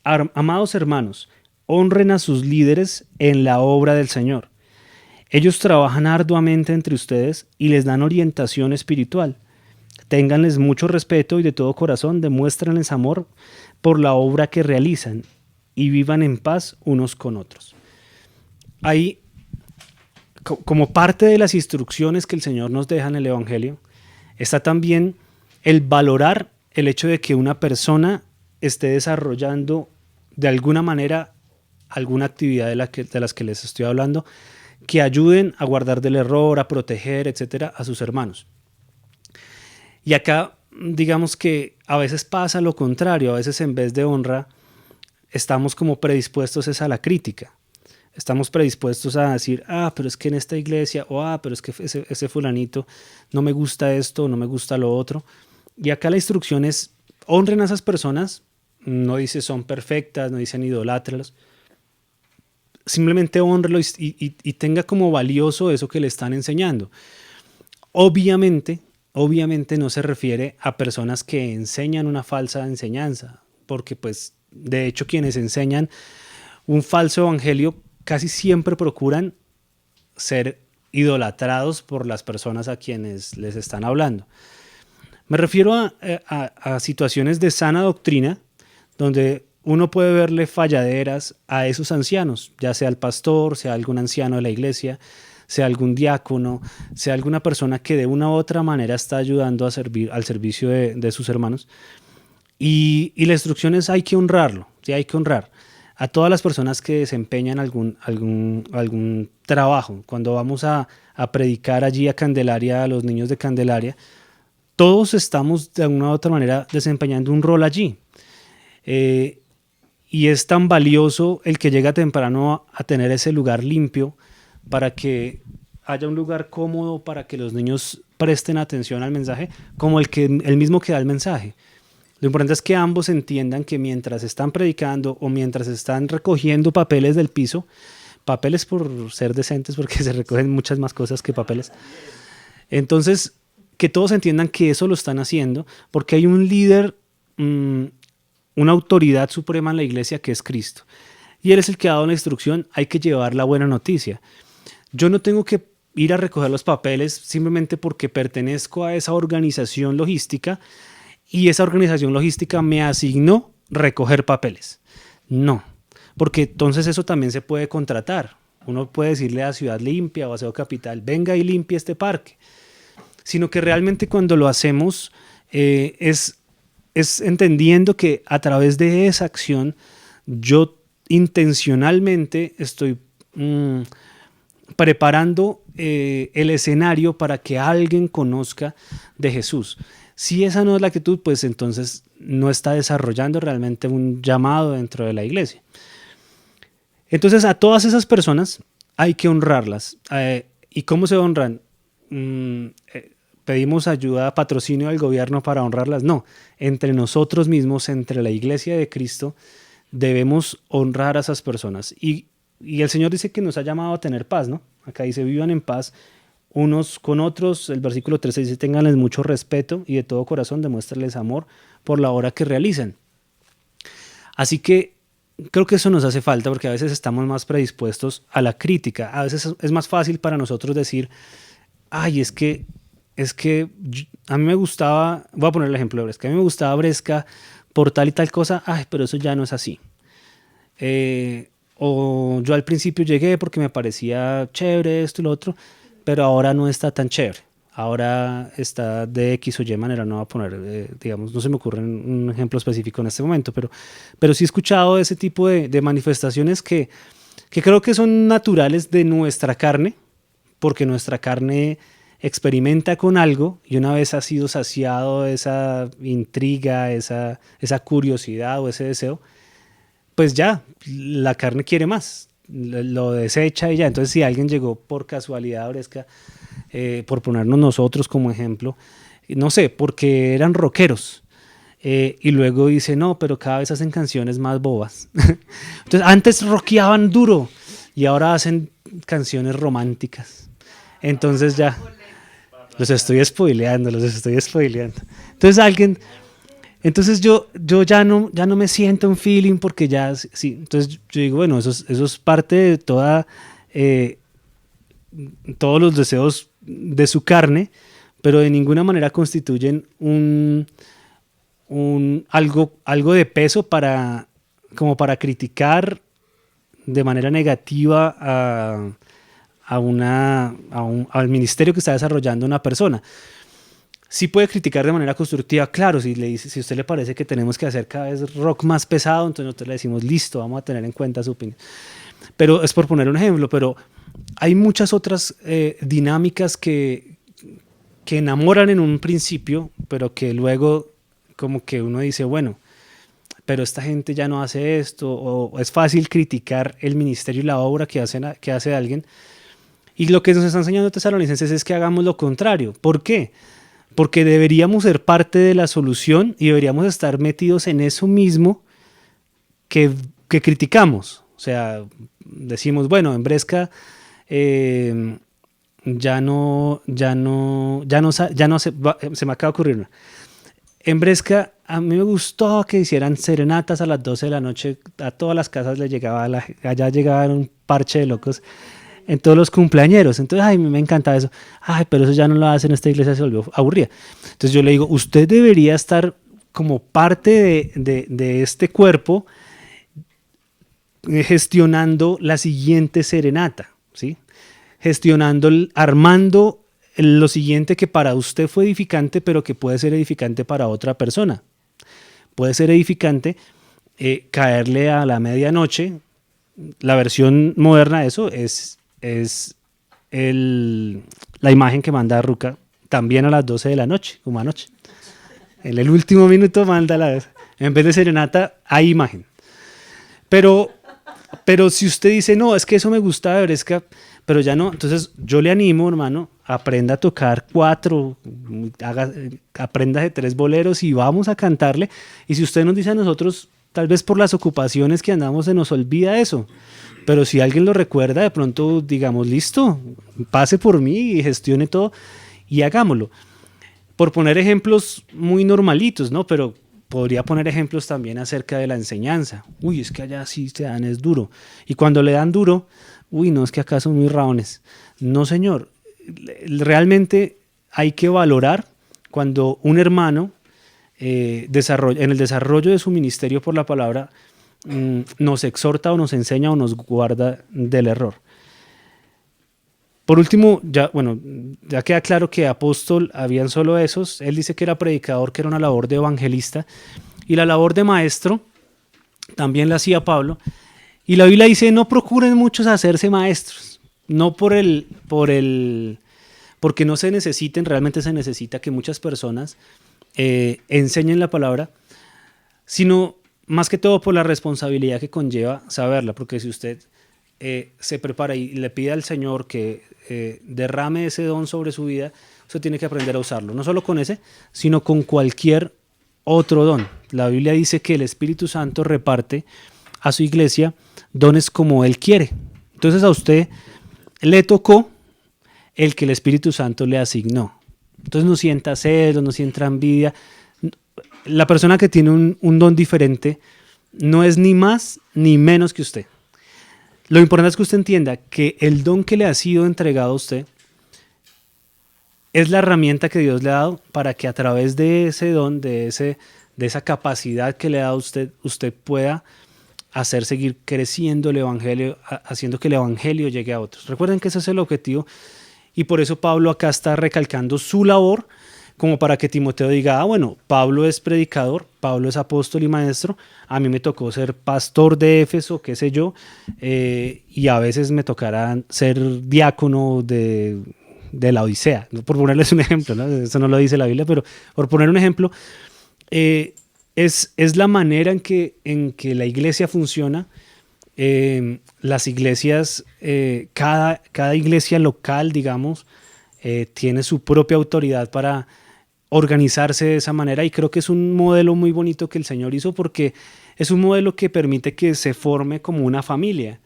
Amados hermanos, honren a sus líderes en la obra del Señor. Ellos trabajan arduamente entre ustedes y les dan orientación espiritual. Ténganles mucho respeto y de todo corazón demuéstrenles amor por la obra que realizan y vivan en paz unos con otros. Ahí, como parte de las instrucciones que el Señor nos deja en el Evangelio, está también el valorar el hecho de que una persona esté desarrollando de alguna manera alguna actividad de las que les estoy hablando, que ayuden a guardar del error, a proteger, etcétera, a sus hermanos. Y acá, digamos que a veces pasa lo contrario, a veces en vez de honra, estamos como predispuestos a la crítica. Estamos predispuestos a decir, pero es que en esta iglesia, o pero es que ese fulanito, no me gusta esto, no me gusta lo otro. Y acá la instrucción es, honren a esas personas, no dice son perfectas, no dicen idolátrelos, simplemente honrelo y tenga como valioso eso que le están enseñando. Obviamente no se refiere a personas que enseñan una falsa enseñanza, porque pues de hecho quienes enseñan un falso evangelio casi siempre procuran ser idolatrados por las personas a quienes les están hablando. Me refiero a situaciones de sana doctrina donde uno puede verle falladeras a esos ancianos, ya sea el pastor, sea algún anciano de la iglesia, sea algún diácono, sea alguna persona que de una u otra manera está ayudando a servir al servicio de sus hermanos. Y la instrucción es hay que honrarlo, ¿sí? Hay que honrar a todas las personas que desempeñan algún trabajo. Cuando vamos a predicar allí a Candelaria, a los niños de Candelaria, todos estamos de alguna u otra manera desempeñando un rol allí. Y es tan valioso el que llega temprano a tener ese lugar limpio para que haya un lugar cómodo para que los niños presten atención al mensaje, como el mismo que da el mensaje. Lo importante es que ambos entiendan que mientras están predicando o mientras están recogiendo papeles del piso, papeles por ser decentes, porque se recogen muchas más cosas que papeles, entonces que todos entiendan que eso lo están haciendo porque hay un líder una autoridad suprema en la iglesia que es Cristo. Y Él es el que ha dado la instrucción, hay que llevar la buena noticia. Yo no tengo que ir a recoger los papeles simplemente porque pertenezco a esa organización logística y esa organización logística me asignó recoger papeles. No, porque entonces eso también se puede contratar. Uno puede decirle a Ciudad Limpia o a Aseo Capital, venga y limpie este parque. Sino que realmente cuando lo hacemos es entendiendo que a través de esa acción yo intencionalmente estoy preparando el escenario para que alguien conozca de Jesús. Si esa no es la actitud, pues entonces no está desarrollando realmente un llamado dentro de la iglesia. Entonces a todas esas personas hay que honrarlas. ¿Y cómo se honran? ¿Pedimos ayuda, patrocinio del gobierno para honrarlas? No, entre nosotros mismos, entre la iglesia de Cristo, debemos honrar a esas personas. Y el Señor dice que nos ha llamado a tener paz, ¿no? Acá dice, vivan en paz unos con otros. El versículo 13 dice, ténganles mucho respeto y de todo corazón demuéstrenles amor por la obra que realizan. Así que creo que eso nos hace falta porque a veces estamos más predispuestos a la crítica. A veces es más fácil para nosotros decir, ay, es que a mí me gustaba, voy a poner el ejemplo de Bresca, a mí me gustaba Bresca por tal y tal cosa, ay, pero eso ya no es así. O yo al principio llegué porque me parecía chévere esto y lo otro, pero ahora no está tan chévere. Ahora está de X o Y manera, no voy a poner, digamos, no se me ocurre un ejemplo específico en este momento, pero sí he escuchado ese tipo de manifestaciones que creo que son naturales de nuestra carne, porque nuestra carne experimenta con algo y una vez ha sido saciado esa intriga, esa curiosidad o ese deseo, pues ya, la carne quiere más, lo desecha y ya. Entonces si alguien llegó por casualidad a Bresca, por ponernos nosotros como ejemplo, no sé, porque eran rockeros, y luego dice, no, pero cada vez hacen canciones más bobas. Entonces antes rockeaban duro y ahora hacen canciones románticas. Entonces ya, los estoy spoileando. Entonces yo ya no me siento un feeling porque ya, sí. Entonces yo digo, bueno, eso es parte de todos los deseos de su carne, pero de ninguna manera constituyen algo de peso como para criticar de manera negativa al ministerio que está desarrollando una persona. Sí puede criticar de manera constructiva, claro, si a usted le parece que tenemos que hacer cada vez rock más pesado, entonces nosotros le decimos, listo, vamos a tener en cuenta su opinión. Pero es por poner un ejemplo, pero hay muchas otras dinámicas que enamoran en un principio, pero que luego como que uno dice, bueno, pero esta gente ya no hace esto, o es fácil criticar el ministerio y la obra que hace alguien. Y lo que nos está enseñando Tesalonicenses es que hagamos lo contrario. ¿Por qué? Porque deberíamos ser parte de la solución y deberíamos estar metidos en eso mismo que criticamos. O sea, decimos, bueno, en Bresca se me acaba de ocurrir una. En Bresca a mí me gustó que hicieran serenatas a las 12 de la noche, a todas las casas allá llegaban un parche de locos en todos los cumpleañeros. Entonces, ay, me encanta eso. Ay, pero eso ya no lo hacen, esta iglesia se volvió aburrida. Entonces yo le digo, usted debería estar como parte de este cuerpo gestionando la siguiente serenata, ¿sí? Armando lo siguiente que para usted fue edificante, pero que puede ser edificante para otra persona. Puede ser edificante caerle a la medianoche. La versión moderna de eso es la imagen que manda Ruca también a las 12 de la noche, como anoche. En el último minuto manda en vez de serenata, hay imagen. Pero si usted dice, no, es que eso me gusta de Bresca, pero ya no, entonces yo le animo, hermano, aprenda a tocar 4, aprenda de 3 boleros y vamos a cantarle. Y si usted nos dice a nosotros, tal vez por las ocupaciones que andamos se nos olvida eso, pero si alguien lo recuerda, de pronto digamos, listo, pase por mí y gestione todo y hagámoslo. Por poner ejemplos muy normalitos, ¿no? Pero podría poner ejemplos también acerca de la enseñanza. Uy, es que allá sí te dan es duro. Y cuando le dan duro, uy, no, es que acá son muy raones. No, señor. Realmente hay que valorar cuando un hermano en el desarrollo de su ministerio por la palabra nos exhorta o nos enseña o nos guarda del error. Por último, ya queda claro que apóstol habían solo esos. Él dice que era predicador, que era una labor de evangelista. Y la labor de maestro también la hacía Pablo. Y la Biblia dice, no procuren muchos hacerse maestros. No porque no se necesiten, realmente se necesita que muchas personas enseñen la palabra, sino más que todo por la responsabilidad que conlleva saberla. Porque si usted se prepara y le pide al Señor que derrame ese don sobre su vida, usted tiene que aprender a usarlo, no solo con ese, sino con cualquier otro don. La Biblia dice que el Espíritu Santo reparte a su iglesia dones como Él quiere. Entonces a usted le tocó el que el Espíritu Santo le asignó. Entonces no sienta celos, no sienta envidia. La persona que tiene un don diferente no es ni más ni menos que usted. Lo importante es que usted entienda que el don que le ha sido entregado a usted es la herramienta que Dios le ha dado para que a través de ese don, de esa capacidad que le ha dado a usted, usted pueda hacer seguir creciendo el evangelio, haciendo que el evangelio llegue a otros. Recuerden que ese es el objetivo y por eso Pablo acá está recalcando su labor como para que Timoteo diga, bueno, Pablo es predicador, Pablo es apóstol y maestro, a mí me tocó ser pastor de Éfeso, qué sé yo, y a veces me tocará ser diácono de la Odisea, por ponerles un ejemplo, ¿no? Eso no lo dice la Biblia, pero por poner un ejemplo, es la manera en que la iglesia funciona. Las iglesias, cada iglesia local, digamos, tiene su propia autoridad para organizarse de esa manera y creo que es un modelo muy bonito que el Señor hizo porque es un modelo que permite que se forme como una familia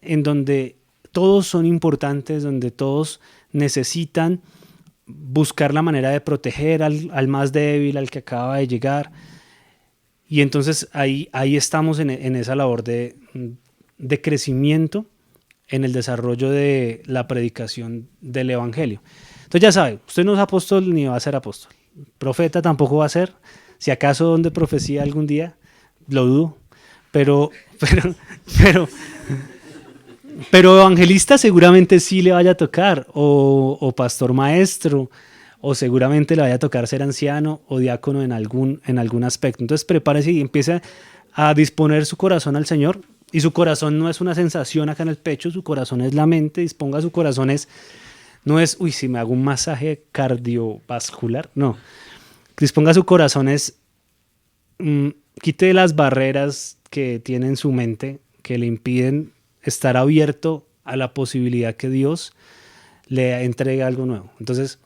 en donde todos son importantes, donde todos necesitan buscar la manera de proteger al más débil, al que acaba de llegar. Y entonces ahí estamos en esa labor de crecimiento en el desarrollo de la predicación del evangelio. Entonces ya sabe, usted no es apóstol ni va a ser apóstol. Profeta tampoco va a ser. Si acaso don de profecía algún día, lo dudo. Pero evangelista seguramente sí le vaya a tocar, o pastor maestro, o seguramente le vaya a tocar ser anciano o diácono en algún aspecto. Entonces prepárese y empiece a disponer su corazón al Señor. Y su corazón no es una sensación acá en el pecho, su corazón es la mente. Disponga su corazón no es, uy, si me hago un masaje cardiovascular, no. Disponga su corazón quite las barreras que tiene en su mente que le impiden estar abierto a la posibilidad que Dios le entregue algo nuevo. Entonces,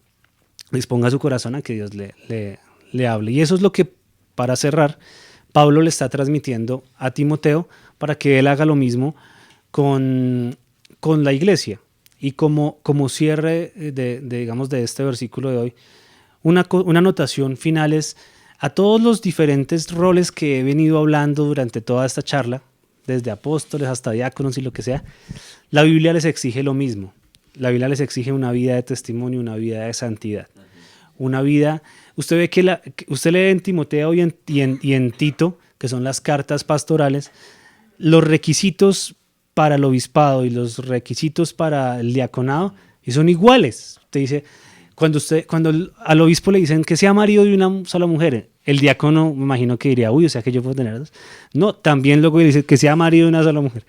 disponga su corazón a que Dios le hable. Y eso es lo que, para cerrar, Pablo le está transmitiendo a Timoteo para que él haga lo mismo con la iglesia. Y como cierre de este versículo de hoy, una anotación final es a todos los diferentes roles que he venido hablando durante toda esta charla, desde apóstoles hasta diáconos y lo que sea, la Biblia les exige lo mismo. La Biblia les exige una vida de testimonio, una vida de santidad. Una vida, usted ve que usted lee en Timoteo y en Tito, que son las cartas pastorales, los requisitos para el obispado y los requisitos para el diaconado, y son iguales. Usted dice, cuando al obispo le dicen que sea marido de una sola mujer, el diácono me imagino que diría, uy, o sea que yo puedo tener dos. No, también luego dice que sea marido de una sola mujer,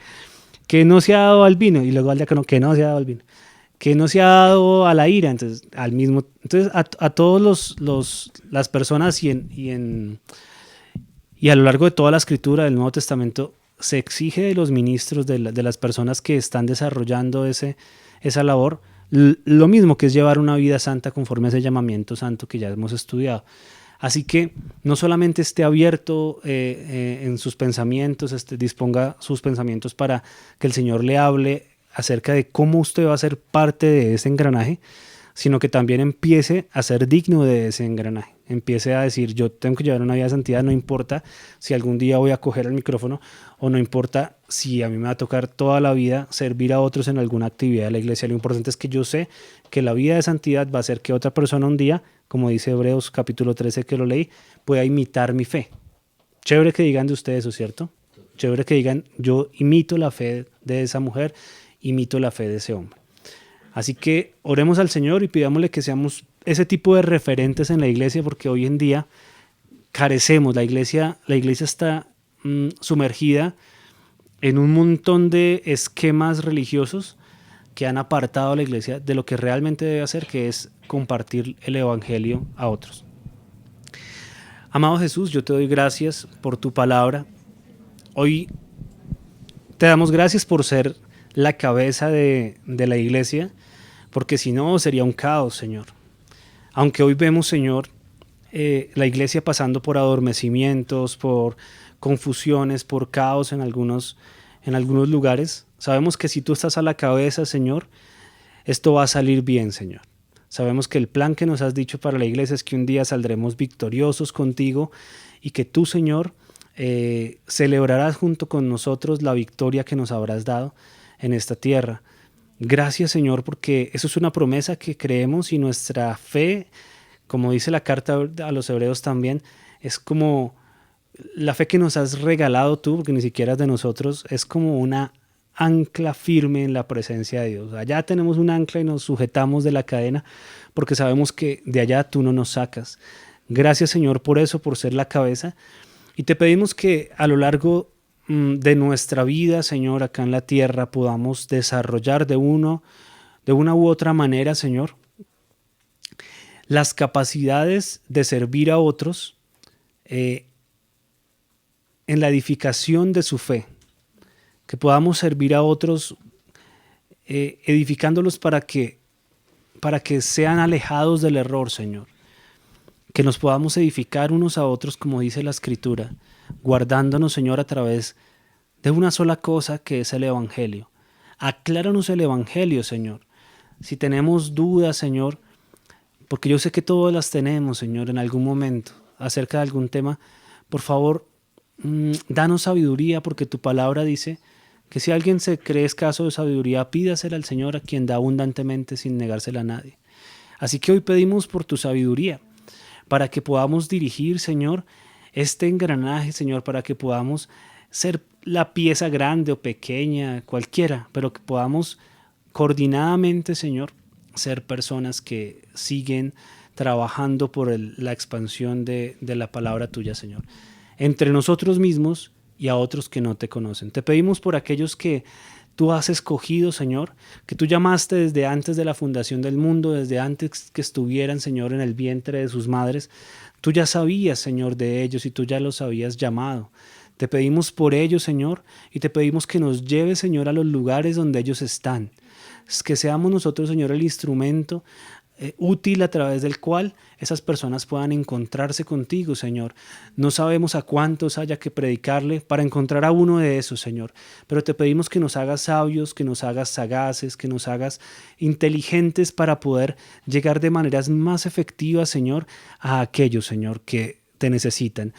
que no se ha dado al vino, y luego al diácono que no se ha dado al vino, que no se ha dado a la ira, entonces a todos las personas y a lo largo de toda la escritura del Nuevo Testamento se exige de los ministros, de las personas que están desarrollando esa labor, lo mismo que es llevar una vida santa conforme a ese llamamiento santo que ya hemos estudiado. Así que no solamente esté abierto en sus pensamientos, disponga sus pensamientos para que el Señor le hable acerca de cómo usted va a ser parte de ese engranaje, sino que también empiece a ser digno de ese engranaje. Empiece a decir, yo tengo que llevar una vida de santidad, no importa si algún día voy a coger el micrófono o no importa si a mí me va a tocar toda la vida servir a otros en alguna actividad de la iglesia. Lo importante es que yo sé que la vida de santidad va a hacer que otra persona un día, como dice Hebreos capítulo 13 que lo leí, pueda imitar mi fe. Chévere que digan de ustedes eso, ¿cierto? Chévere que digan, yo imito la fe de esa mujer, imito la fe de ese hombre. Así que oremos al Señor y pidámosle que seamos ese tipo de referentes en la iglesia, porque hoy en día carecemos. La iglesia está sumergida en un montón de esquemas religiosos que han apartado a la iglesia de lo que realmente debe hacer, que es compartir el evangelio a otros. Amado Jesús, yo te doy gracias por tu palabra. Hoy te damos gracias por ser la cabeza de la iglesia, porque si no sería un caos, Señor. Aunque hoy vemos, Señor, la iglesia pasando por adormecimientos, por confusiones, por caos en algunos lugares, sabemos que si tú estás a la cabeza, Señor, esto va a salir bien, Señor. Sabemos que el plan que nos has dicho para la iglesia es que un día saldremos victoriosos contigo y que tú, Señor, celebrarás junto con nosotros la victoria que nos habrás dado en esta tierra. Gracias, Señor, porque eso es una promesa que creemos y nuestra fe, como dice la carta a los hebreos también, es como la fe que nos has regalado tú, porque ni siquiera es de nosotros, es como una ancla firme en la presencia de Dios. Allá tenemos un ancla y nos sujetamos de la cadena porque sabemos que de allá tú no nos sacas. Gracias, Señor, por eso, por ser la cabeza. Y te pedimos que a lo largo de nuestra vida, Señor, acá en la tierra, podamos desarrollar de una u otra manera, Señor, las capacidades de servir a otros en la edificación de su fe, que podamos servir a otros edificándolos para que sean alejados del error, Señor, que nos podamos edificar unos a otros, como dice la Escritura, guardándonos, Señor, a través de una sola cosa que es el Evangelio. Acláranos el Evangelio, Señor. Si tenemos dudas, Señor, porque yo sé que todas las tenemos, Señor, en algún momento, acerca de algún tema, por favor, danos sabiduría, porque tu palabra dice que si alguien se cree escaso de sabiduría, pídasela al Señor, a quien da abundantemente sin negársela a nadie. Así que hoy pedimos por tu sabiduría, para que podamos dirigir, Señor, este engranaje, Señor, para que podamos ser la pieza grande o pequeña, cualquiera, pero que podamos coordinadamente, Señor, ser personas que siguen trabajando por la expansión de la palabra tuya, Señor, entre nosotros mismos y a otros que no te conocen. Te pedimos por aquellos que tú has escogido, Señor, que tú llamaste desde antes de la fundación del mundo, desde antes que estuvieran, Señor, en el vientre de sus madres. Tú ya sabías, Señor, de ellos y tú ya los habías llamado. Te pedimos por ellos, Señor, y te pedimos que nos lleves, Señor, a los lugares donde ellos están. Que seamos nosotros, Señor, el instrumento útil a través del cual esas personas puedan encontrarse contigo, Señor. No sabemos a cuántos haya que predicarle para encontrar a uno de esos, Señor, pero te pedimos que nos hagas sabios, que nos hagas sagaces, que nos hagas inteligentes para poder llegar de maneras más efectivas, Señor, a aquellos, Señor, que te necesitan.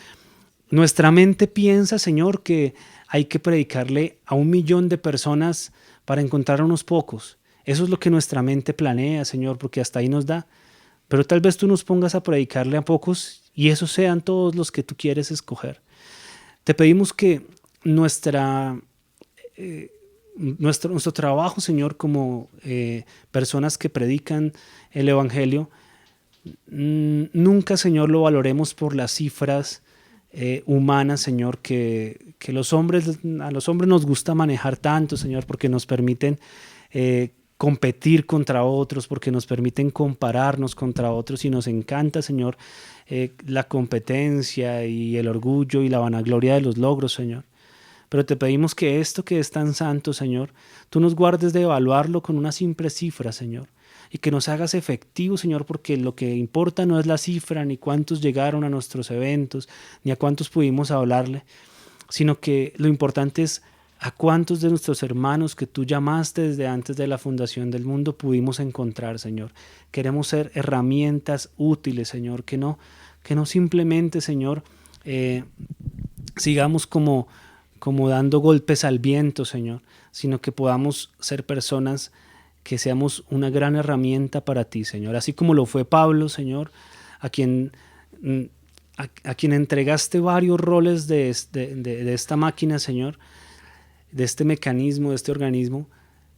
Nuestra mente piensa, Señor, que hay que predicarle a 1 millón de personas para encontrar a unos pocos. Eso es lo que nuestra mente planea, Señor, porque hasta ahí nos da. Pero tal vez tú nos pongas a predicarle a pocos y esos sean todos los que tú quieres escoger. Te pedimos que nuestro trabajo, Señor, como personas que predican el Evangelio, nunca, Señor, lo valoremos por las cifras humanas, Señor, que a los hombres nos gusta manejar tanto, Señor, porque nos permiten competir contra otros, porque nos permiten compararnos contra otros y nos encanta, Señor, la competencia y el orgullo y la vanagloria de los logros, Señor. Pero te pedimos que esto que es tan santo, Señor, tú nos guardes de evaluarlo con una simple cifra, Señor, y que nos hagas efectivos, Señor, porque lo que importa no es la cifra, ni cuántos llegaron a nuestros eventos, ni a cuántos pudimos hablarle, sino que lo importante es ¿A cuántos de nuestros hermanos que tú llamaste desde antes de la fundación del mundo pudimos encontrar, Señor? Queremos ser herramientas útiles, Señor, que no simplemente, Señor, sigamos como dando golpes al viento, Señor, sino que podamos ser personas que seamos una gran herramienta para ti, Señor. Así como lo fue Pablo, Señor, a quien entregaste varios roles de esta máquina, Señor, de este mecanismo, de este organismo,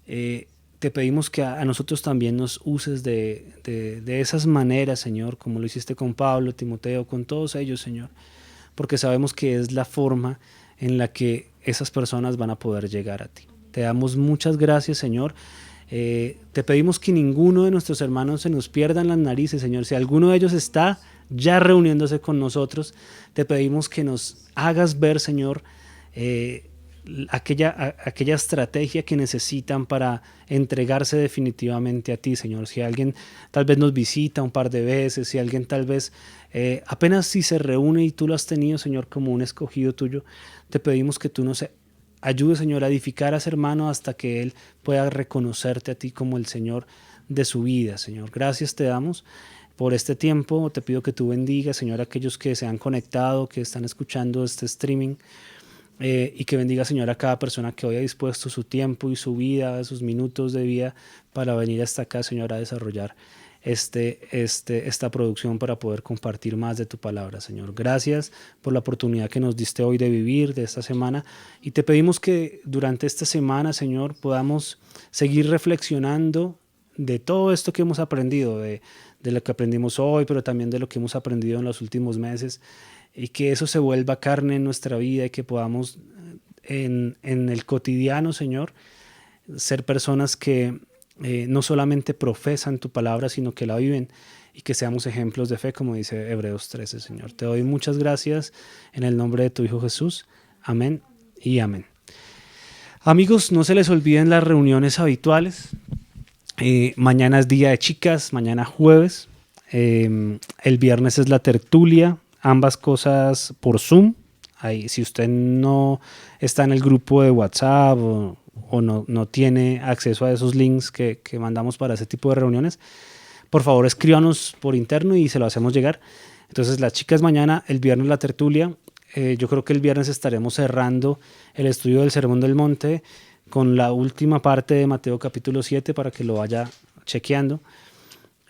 te pedimos que a nosotros también nos uses de esas maneras, Señor, como lo hiciste con Pablo, Timoteo, con todos ellos, Señor, porque sabemos que es la forma en la que esas personas van a poder llegar a ti. Te damos muchas gracias, Señor. Te pedimos que ninguno de nuestros hermanos se nos pierda en las narices, Señor. Si alguno de ellos está ya reuniéndose con nosotros, te pedimos que nos hagas ver, Señor, aquella estrategia que necesitan para entregarse definitivamente a ti, Señor. Si alguien tal vez nos visita un par de veces, si alguien tal vez apenas si se reúne y tú lo has tenido, Señor, como un escogido tuyo, te pedimos que tú nos ayudes, Señor, a edificar a ese hermano hasta que él pueda reconocerte a ti como el Señor de su vida, Señor. Gracias te damos por este tiempo. Te pido que tú bendigas, Señor, a aquellos que se han conectado, que están escuchando este streaming. Y que bendiga, Señor, a cada persona que hoy ha dispuesto su tiempo y su vida, sus minutos de vida para venir hasta acá, Señor, a desarrollar esta producción para poder compartir más de tu palabra, Señor. Gracias por la oportunidad que nos diste hoy de vivir, de esta semana, y te pedimos que durante esta semana, Señor, podamos seguir reflexionando de todo esto que hemos aprendido, de lo que aprendimos hoy, pero también de lo que hemos aprendido en los últimos meses, y que eso se vuelva carne en nuestra vida y que podamos en el cotidiano, Señor, ser personas que no solamente profesan tu palabra, sino que la viven, y que seamos ejemplos de fe, como dice Hebreos 13, Señor. Te doy muchas gracias en el nombre de tu Hijo Jesús. Amén y amén. Amigos, no se les olviden las reuniones habituales. Mañana es día de chicas, mañana jueves. El viernes es la tertulia. Ambas cosas por Zoom. Ahí, si usted no está en el grupo de WhatsApp o no tiene acceso a esos links que mandamos para ese tipo de reuniones, por favor escríbanos por interno y se lo hacemos llegar. Entonces las chicas mañana, el viernes la tertulia. Yo creo que el viernes estaremos cerrando el estudio del Sermón del Monte con la última parte de Mateo capítulo 7 para que lo vaya chequeando.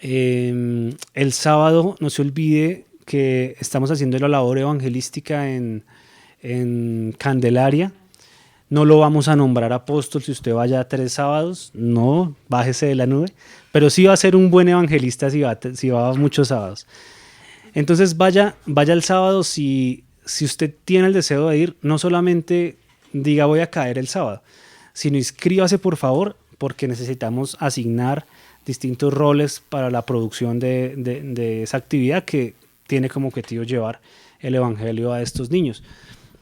El sábado no se olvide que estamos haciendo la labor evangelística en Candelaria. No lo vamos a nombrar apóstol si usted vaya 3 sábados, no, bájese de la nube, pero sí va a ser un buen evangelista si va muchos sábados. Entonces vaya el sábado si usted tiene el deseo de ir, no solamente diga voy a caer el sábado, sino inscríbase por favor, porque necesitamos asignar distintos roles para la producción de esa actividad que tiene como objetivo llevar el evangelio a estos niños.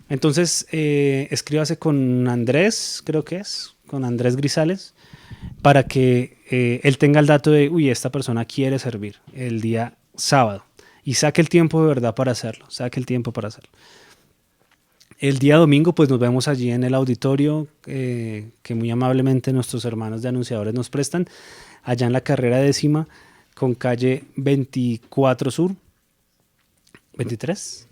Entonces, escríbase con Andrés, creo que es, con Andrés Grisales, para que él tenga el dato de, esta persona quiere servir el día sábado. Y saque el tiempo de verdad para hacerlo, El día domingo, pues nos vemos allí en el auditorio que muy amablemente nuestros hermanos de anunciadores nos prestan, allá en la carrera 10ª, con calle 24 Sur. ¿23?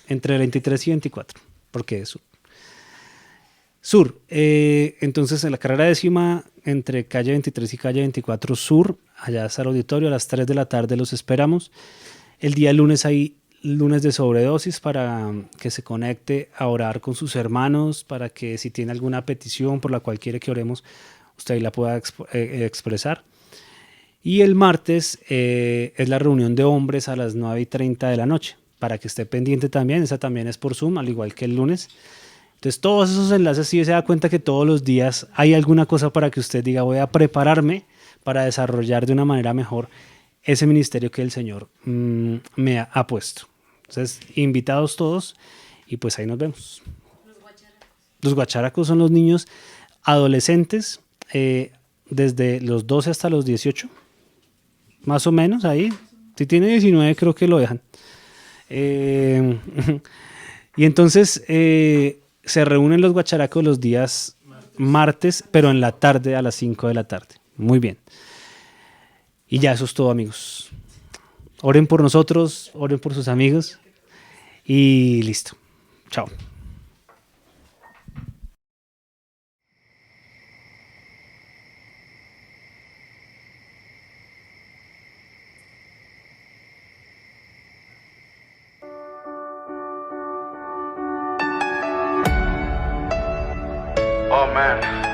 Entre 23 y 24, porque es sur. Entonces, en la carrera 10ª, entre calle 23 y calle 24 Sur, allá está el auditorio, a las 3 de la tarde los esperamos. El día lunes hay lunes de sobredosis para que se conecte a orar con sus hermanos, para que si tiene alguna petición por la cual quiere que oremos, usted ahí la pueda expresar. Y el martes es la reunión de hombres a las 9:30 de la noche, para que esté pendiente también. Esa también es por Zoom, al igual que el lunes. Entonces todos esos enlaces, sí se da cuenta que todos los días hay alguna cosa para que usted diga voy a prepararme para desarrollar de una manera mejor ese ministerio que el Señor me ha puesto. Entonces, invitados todos y pues ahí nos vemos. Los guacharacos son los niños adolescentes desde los 12 hasta los 18, más o menos ahí. Si tiene 19 creo que lo dejan. Y entonces Se reúnen los guacharacos los días martes, pero en la tarde a las 5 de la tarde. Muy bien. Y ya eso es todo, amigos. Oren por nosotros, oren por sus amigos y listo. Chao. Oh man.